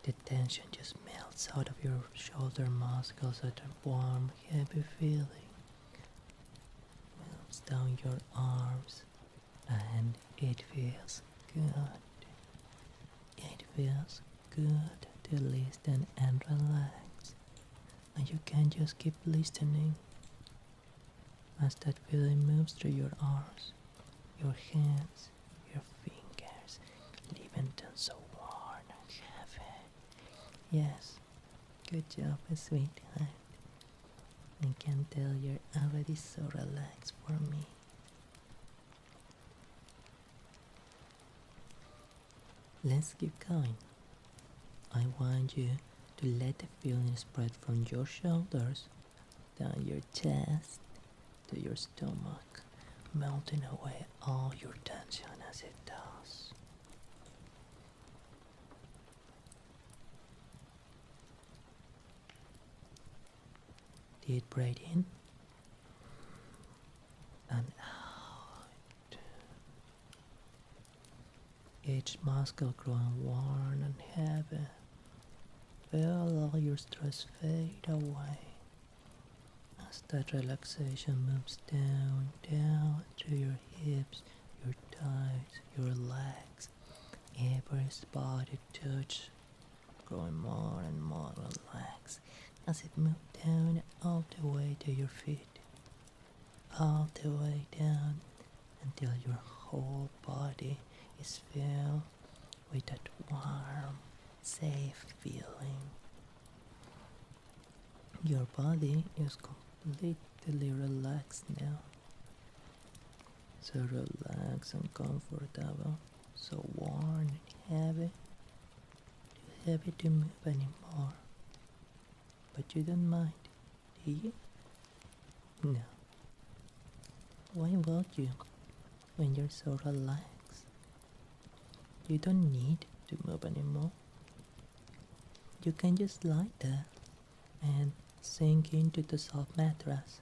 The tension just melts out of your shoulder muscles at a warm, heavy feeling. Moves down your arms and it feels good. It feels good to listen and relax. And you can just keep listening as that feeling moves through your arms, your hands, your fingers, leaving them so warm and heavy. Yes, good job, sweetheart. I can tell you're already so relaxed for me. Let's keep going. I want you to let the feeling spread from your shoulders, down your chest, to your stomach, melting away all your tension as it does. Deep breath in and out. Each muscle growing warm and heavy. Feel all your stress fade away as that relaxation moves down, down through your hips, your thighs, your legs, every spot it touches, growing more and more relaxed as it moves down all the way to your feet, all the way down until your whole body is filled with that warm, safe feeling. Your body is completely relaxed now. So relaxed and comfortable, so warm and heavy, too heavy to move anymore. But you don't mind, do you? No. Why would you when you're so relaxed? You don't need to move anymore. You can just lie there and sink into the soft mattress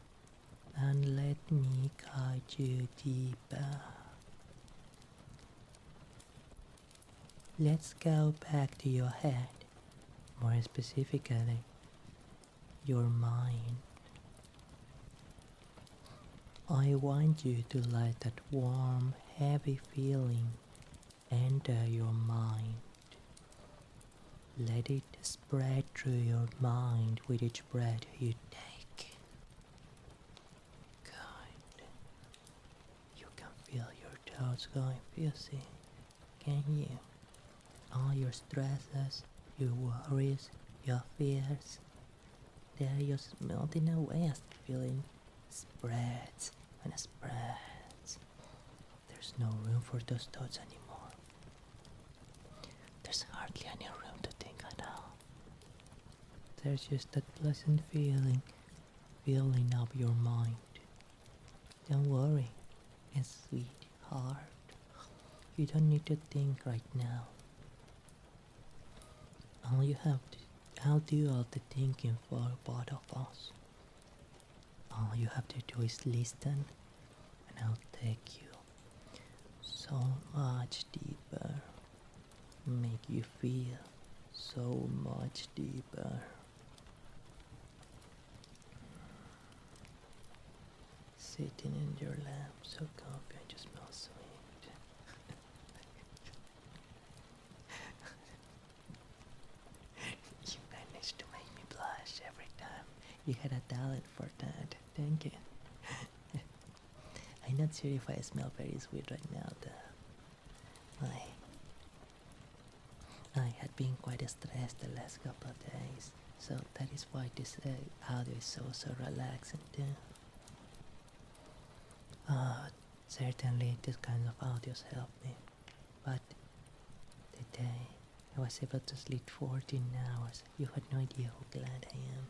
and let me guide you deeper. Let's go back to your head, more specifically, your mind. I want you to let that warm, heavy feeling enter your mind. Let it spread through your mind with each breath you take. Good. You can feel your thoughts going fuzzy, can you? All your stresses, your worries, your fears, they're just melting away as the feeling spreads and spreads. There's no room for those thoughts anymore. There's hardly any room to think at all. There's just that pleasant feeling filling up your mind. Don't worry, it's sweetheart. You don't need to think right now. All you have to, I'll do all the thinking for both of us. All you have to do is listen, and I'll take you so much deeper, make you feel so much deeper. Sitting in your lap, so comfy and you smell sweet. You managed to make me blush every time. You had a talent for that. Thank you. I'm not sure if I smell very sweet right now though. I had been quite stressed the last couple of days, so that is why this audio is so relaxing too. Certainly this kind of audios help me, but today I was able to sleep 14 hours. You had no idea how glad I am.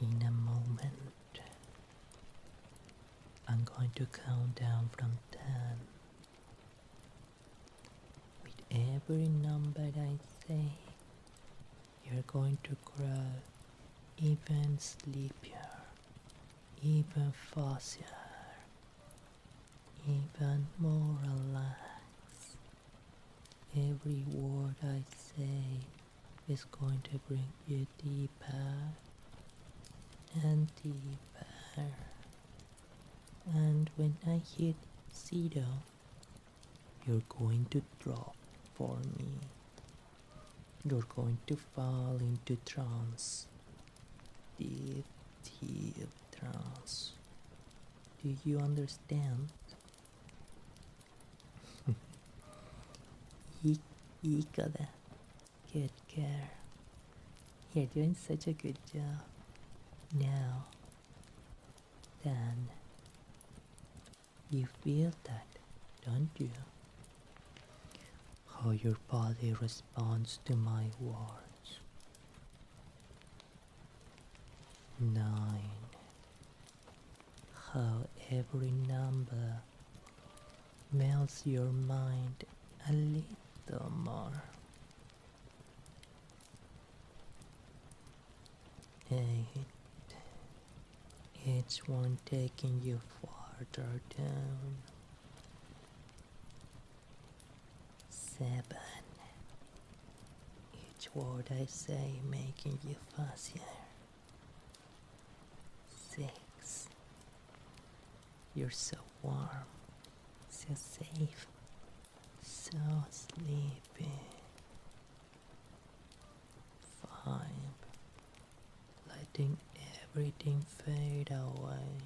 In a moment, I'm going to count down from 10. With every number I say, you're going to grow even sleepier, even fuzzier, even more relaxed. Every word I say is going to bring you deeper and deeper. And when I hit 0, you're going to drop for me. You're going to fall into trance. Deep, deep trance. Do you understand? You gotta get care. You're doing such a good job. Now, then, you feel that, don't you? How your body responds to my words. 9. How every number melts your mind a little more. 8. Each one taking you farther down. 7. Each word I say making you fuzzier. 6. You're so warm, so safe, so sleepy. 5. Letting everything fade away.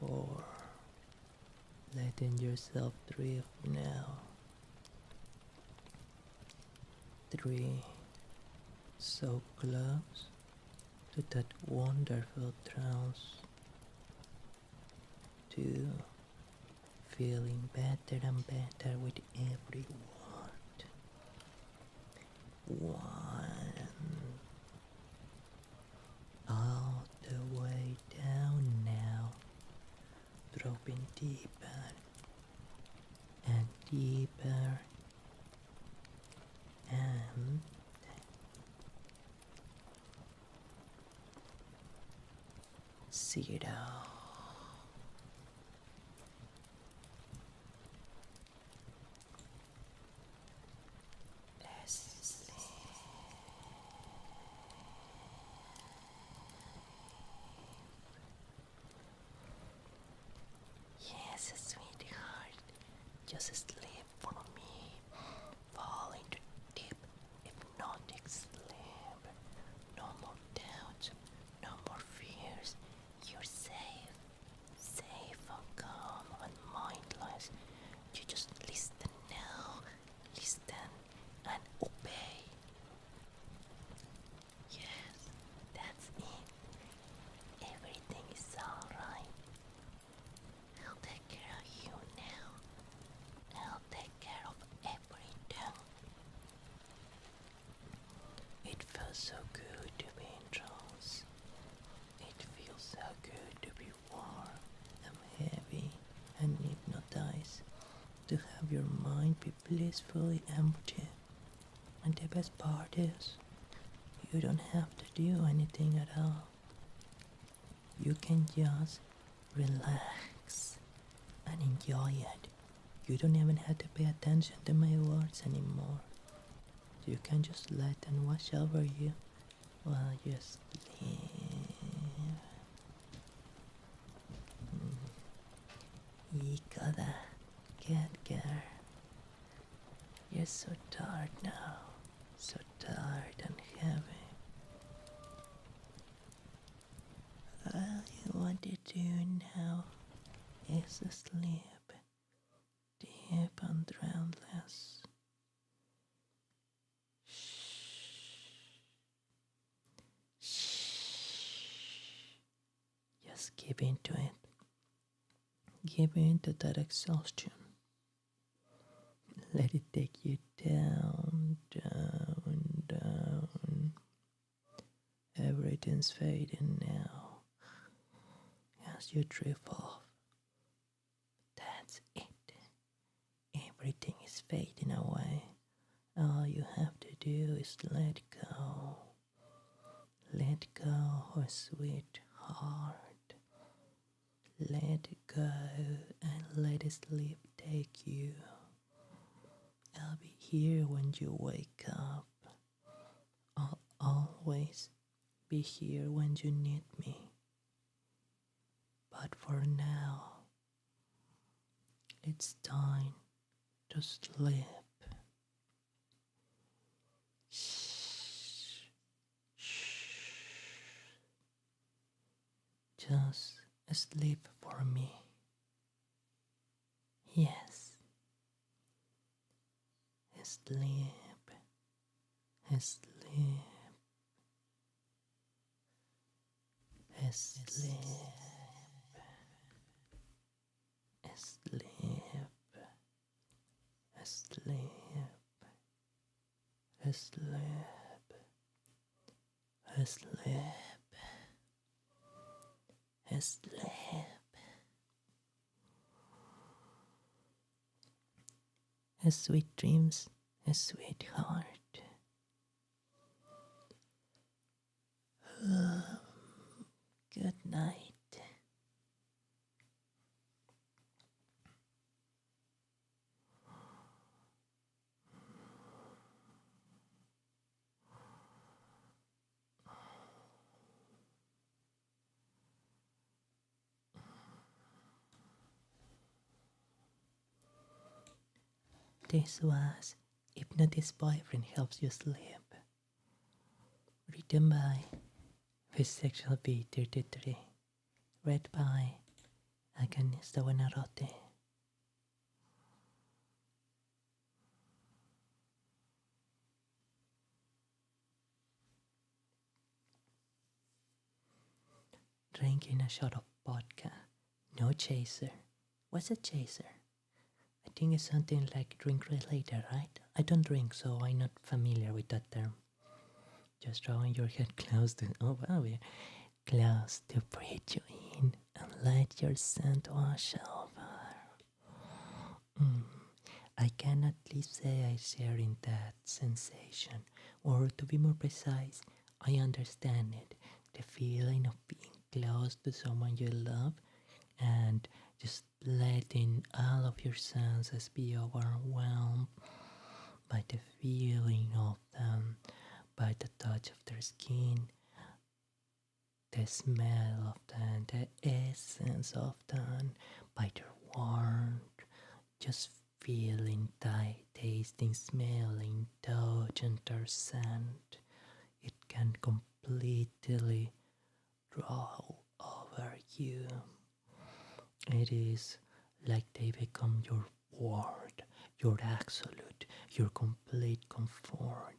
4. Letting yourself drift now. 3. So close to that wonderful trance. 2. Feeling better and better with every word. 1. All the way down now sleeping deeper and deeper, and zero. Sleep. Yes, sweetheart, just sleep for me. Fall into deep hypnotic sleep. No more doubts, no more fears. You're safe, safe and calm and mindless. You just listen now, listen and obey. Yes, that's it. Everything is alright. I'll take care of you now. I'll take care of everything. It feels so good to be in trance. It feels so good to be warm and heavy and hypnotized. To have your mind be blissfully empty. And the best part is, you don't have to do anything at all. You can just relax and enjoy it. You don't even have to pay attention to my words anymore. You can just let them wash over you while you sleep. Ikada, good girl. You're so tired now. So tired and heavy. All you want to do now is sleep. Deep and groundless. Just give into it. Give into that exhaustion. Let it take you down, down, down. Everything's fading now as you drift off. That's it. Everything is fading away. All you have to do is let go. Let go, oh sweetheart. Let go and let sleep take you. I'll be here when you wake up. I'll always be here when you need me. But for now, it's time to sleep. Shh. Shh. Just sleep for me. Yes. Sleep. Sleep. Sleep. Sleep. Sleep. Sleep. Sleep. Sleep. Sweet dreams, a sweetheart. Good night. This was Hypnotist Boyfriend Helps You Sleep. Written by Bisexual B33. Read by Aganista Buenarote. Drinking a shot of vodka. No chaser. What's a chaser? I think it's something like drink later, right? I don't drink, so I'm not familiar with that term. Just drawing your head close to, oh wow, close to breathe you in and let your scent wash off. I can at least say I share in that sensation, or to be more precise, I understand it. The feeling of being close to someone you love and just letting all of your senses be overwhelmed by the feeling of them, by the touch of their skin, the smell of them, the essence of them, by their warmth, just feeling, tasting, smelling, touch, and their scent. It can completely draw over you. It is like they become your word, your absolute, your complete comfort.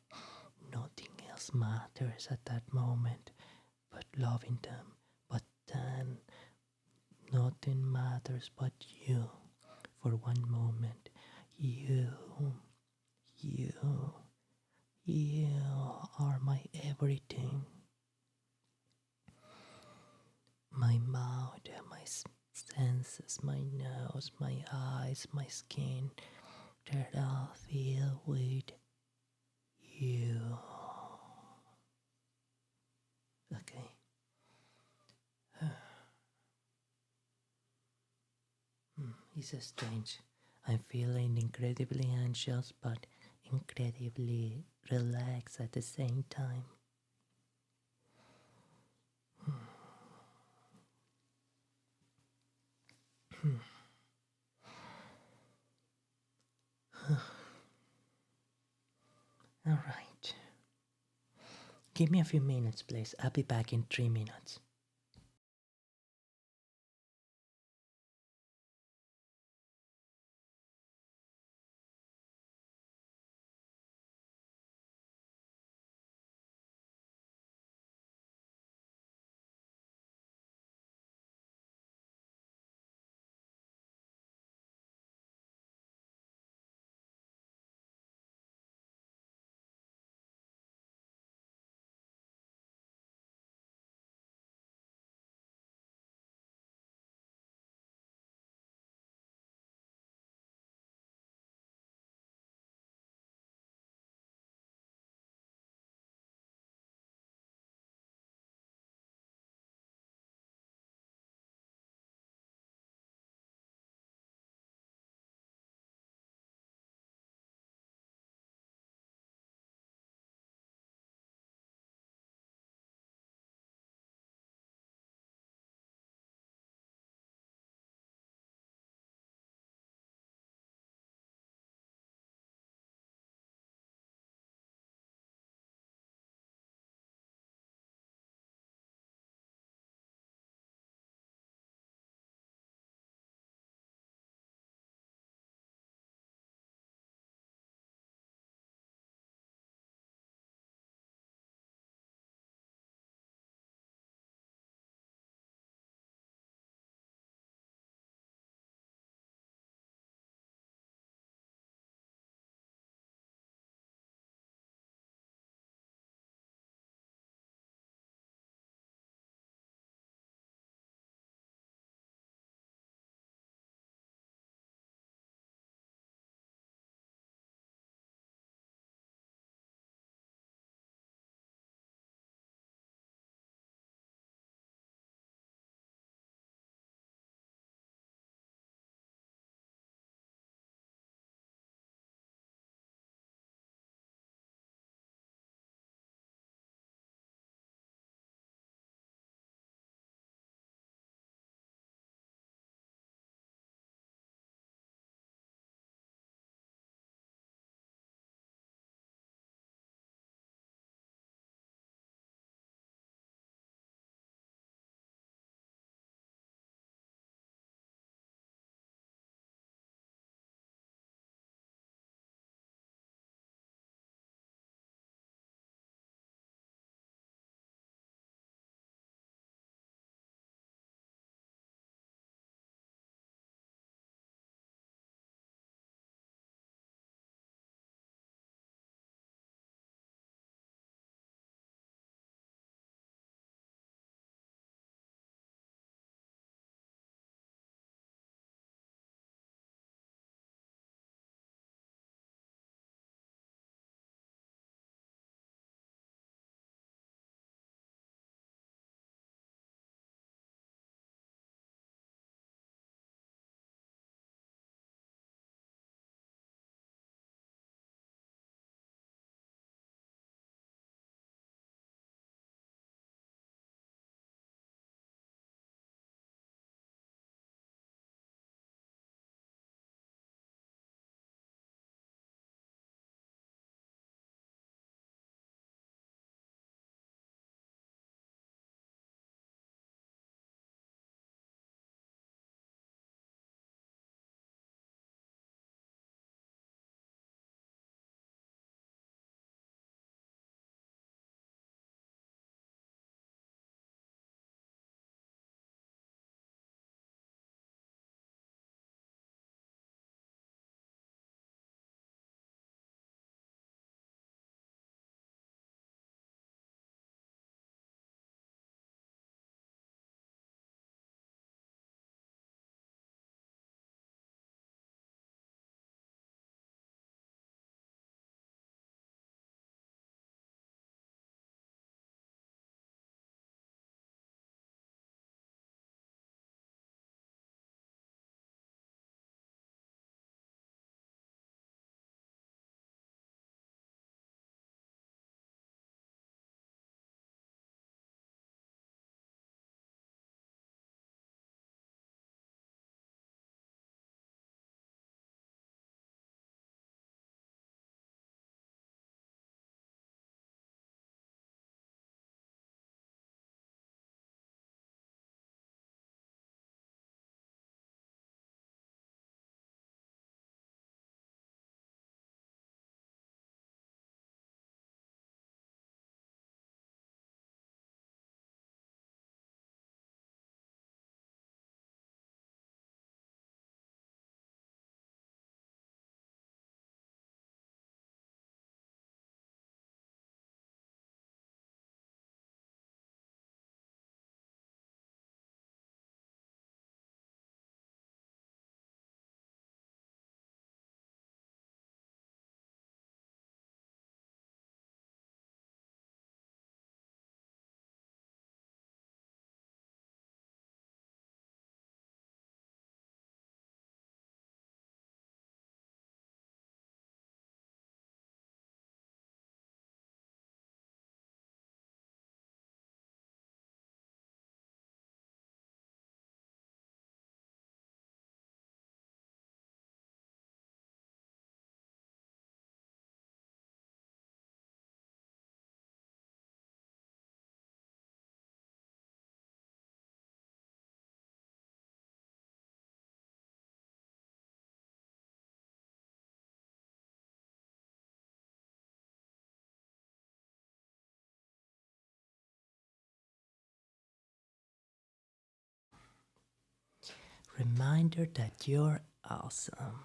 Nothing else matters at that moment but loving them. But then nothing matters but you. For one moment, you, you, you are my everything. My mouth, my senses, my nose, my eyes, my skin, they're all filled with you. Okay. It's strange. I'm feeling incredibly anxious but incredibly relaxed at the same time. Alright. Give me a few minutes, please. I'll be back in 3 minutes. Reminder that you're awesome.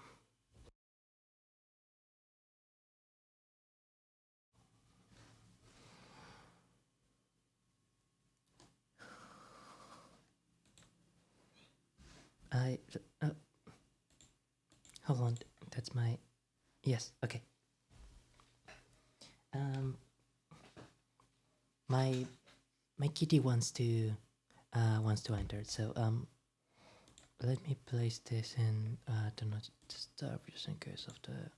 I. Uh, Hold on. That's my. Yes. Okay. Um. My my kitty wants to enter. So let me place this in. Do not disturb, just in case of the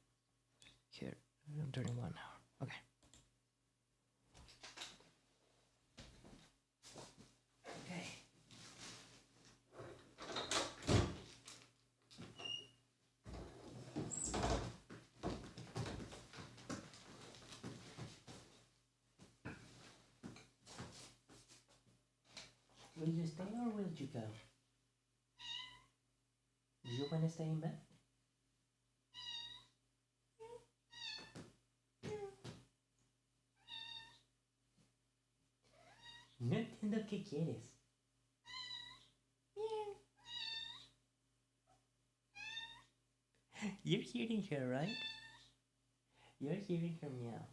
here during 1 hour. Okay. Okay. Will you stay or will you go? Do you want to stay in bed? No entiendo qué quieres. You're hearing her, right? You're hearing her meow.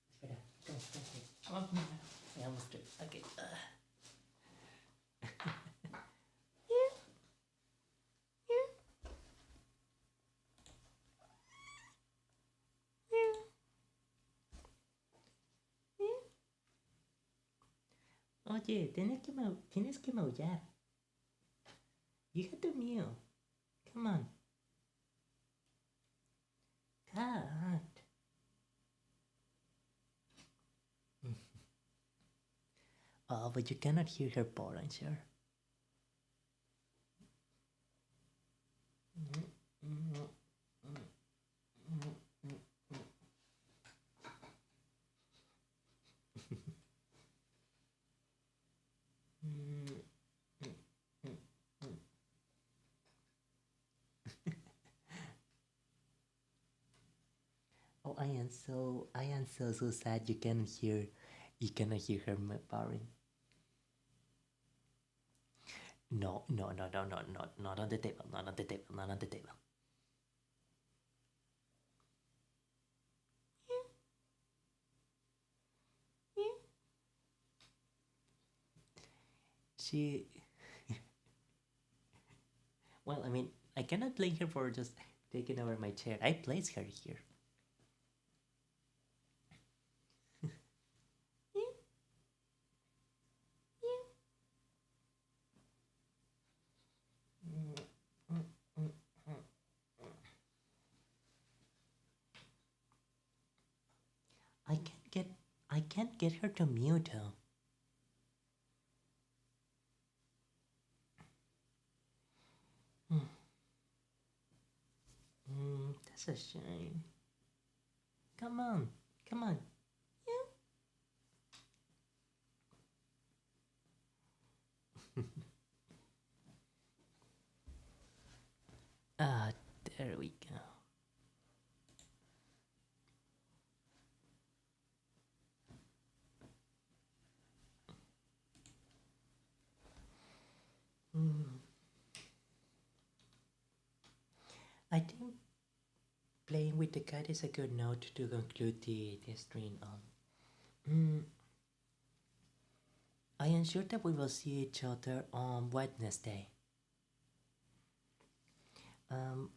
Espera. Come, come, come. I almost tripped. Okay. Oye, tienes que maullar. You have to meow. Come on. God. Oh, but you cannot hear her purring, sure. Oh, I am so sad. You cannot hear her purring. No, no, no, no, no, not on the table, not on the table, not on the table. She, well, I mean, I cannot blame her for just taking over my chair. I placed her here. I can't get, I can't get her to mute though. That's a shame. Come on, come on. Ah, there we go. I think playing with the cat is a good note to conclude the stream on. I am sure that we will see each other on Wednesday. Um,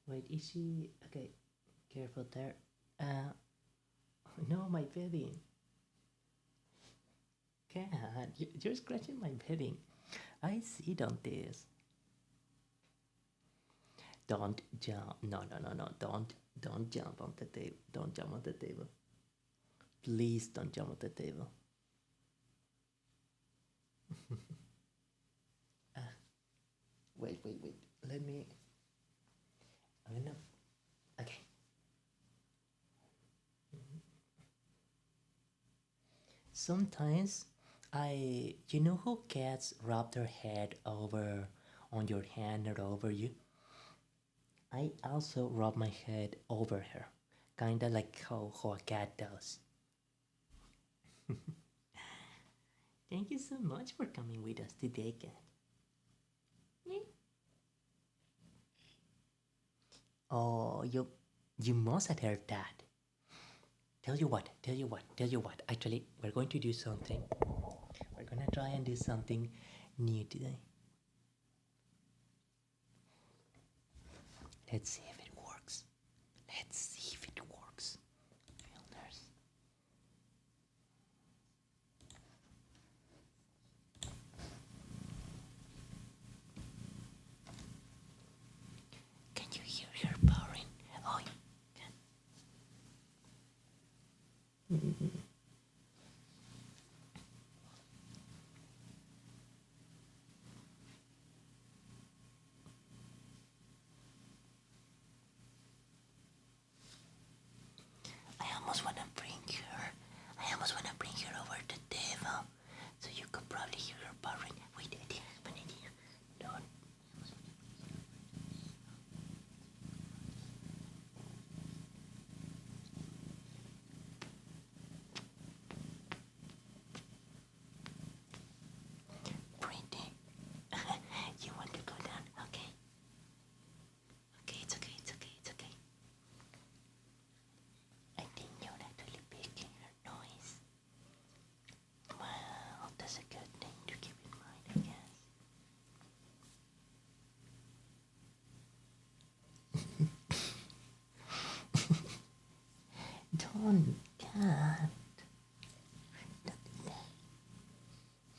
wait, is she okay? Careful there. Uh, no, my bedding. God, you're scratching my bedding. I sit on this. Don't jump. No, no, no, no. Don't jump on the table. Don't jump on the table. Please don't jump on the table. Wait. Let me. I'm gonna. Okay. Sometimes you know how cats rub their head over on your hand or over you? I also rub my head over her, kinda like how a cat does. Thank you so much for coming with us today, Kat. Yeah. Oh, you must have heard that. Tell you what. Actually, we're going to do something. We're gonna try and do something new today. Let's see if it works. Let's see if it works. Filters. Can you hear her purring? Oh, you can. I almost wanna bring her. I almost wanna bring her over the table, so you could probably hear her purring. Wait, I think I have an idea. Don't. Pretty. You want to go down? Okay. Okay, it's okay, it's okay, it's okay. I think you're actually picking her noise. Well, that's a good thing to keep in mind, I guess. Don't, cat. Don't do that.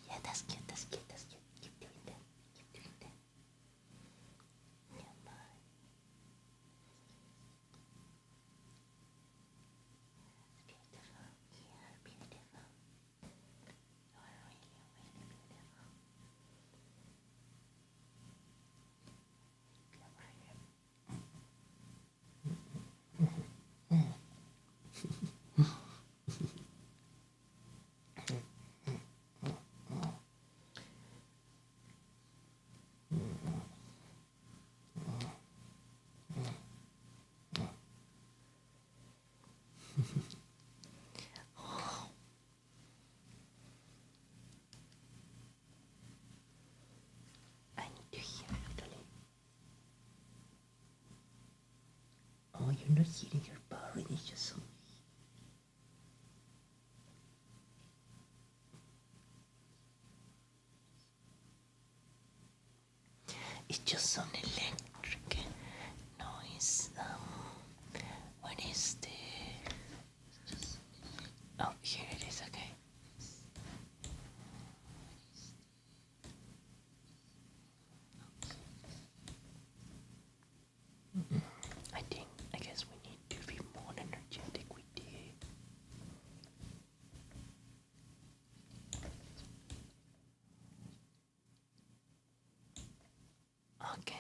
Yeah, that's cute, that's cute, that's cute. Keep doing that. Keep doing that. Yeah, bye. Beautiful. You're beautiful. You're really, really beautiful. Come on. I need to hear actually. Oh, you're not hearing your power, it's just so. It's just some electric noise. What is the. Oh, here it is, okay. I guess we need to be more energetic with the. Okay.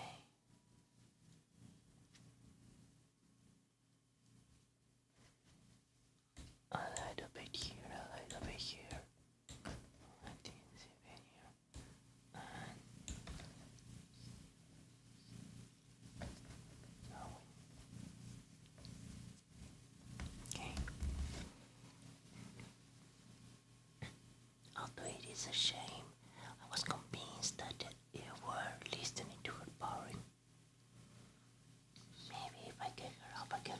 A little bit here, a little bit here. I think it's even here. Oh, okay. Although it is a shame, I was convinced that you were listening to her purring. Maybe if I get her up again.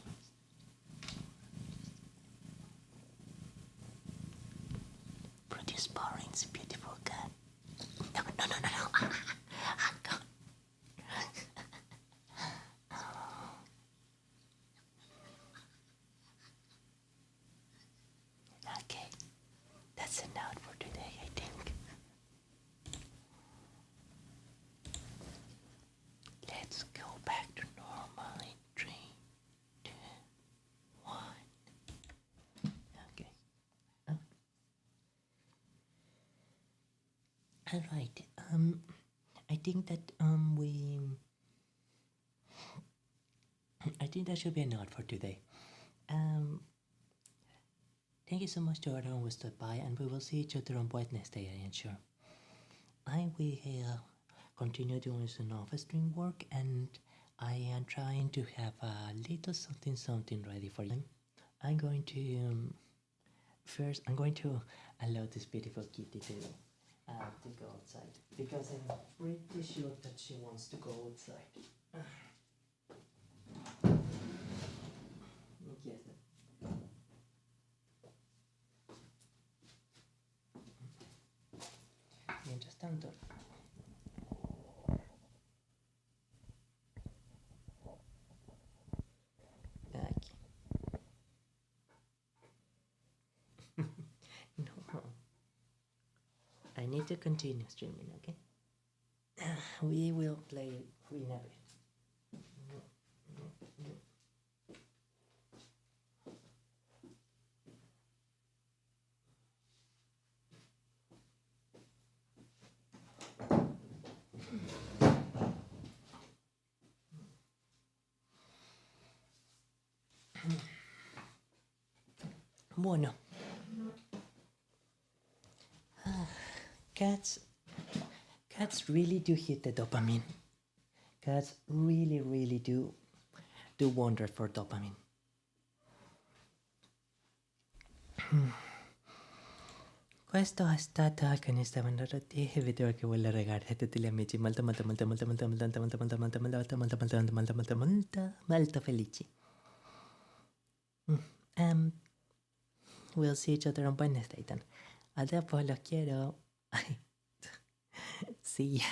Produce purring's beautiful cat. No, no, no, no, no. Okay, that's enough for today, I think. Let's go back to normal in 3, 2, 1. Okay. Oh, all right. I think that I think that should be enough for today. Um, thank you so much to everyone who stood by, and we will see each other on Wednesday, I am sure. I will continue doing some office stream work, and I am trying to have a little something ready for you. I'm going to first I'm going to allow this beautiful kitty to go outside because I'm pretty sure that she wants to go outside. Yes. Mientras tanto, aquí. No, I need to continue streaming, okay? We will play Queen a bit. Bueno, cats really do hit the dopamine. Cats really do wonder for dopamine. Questo è stato che ne stavano e vedevo che vuole regare tutti gli amici molto felici. We'll see each other on Wednesday then. A dopo lo quiero. See ya.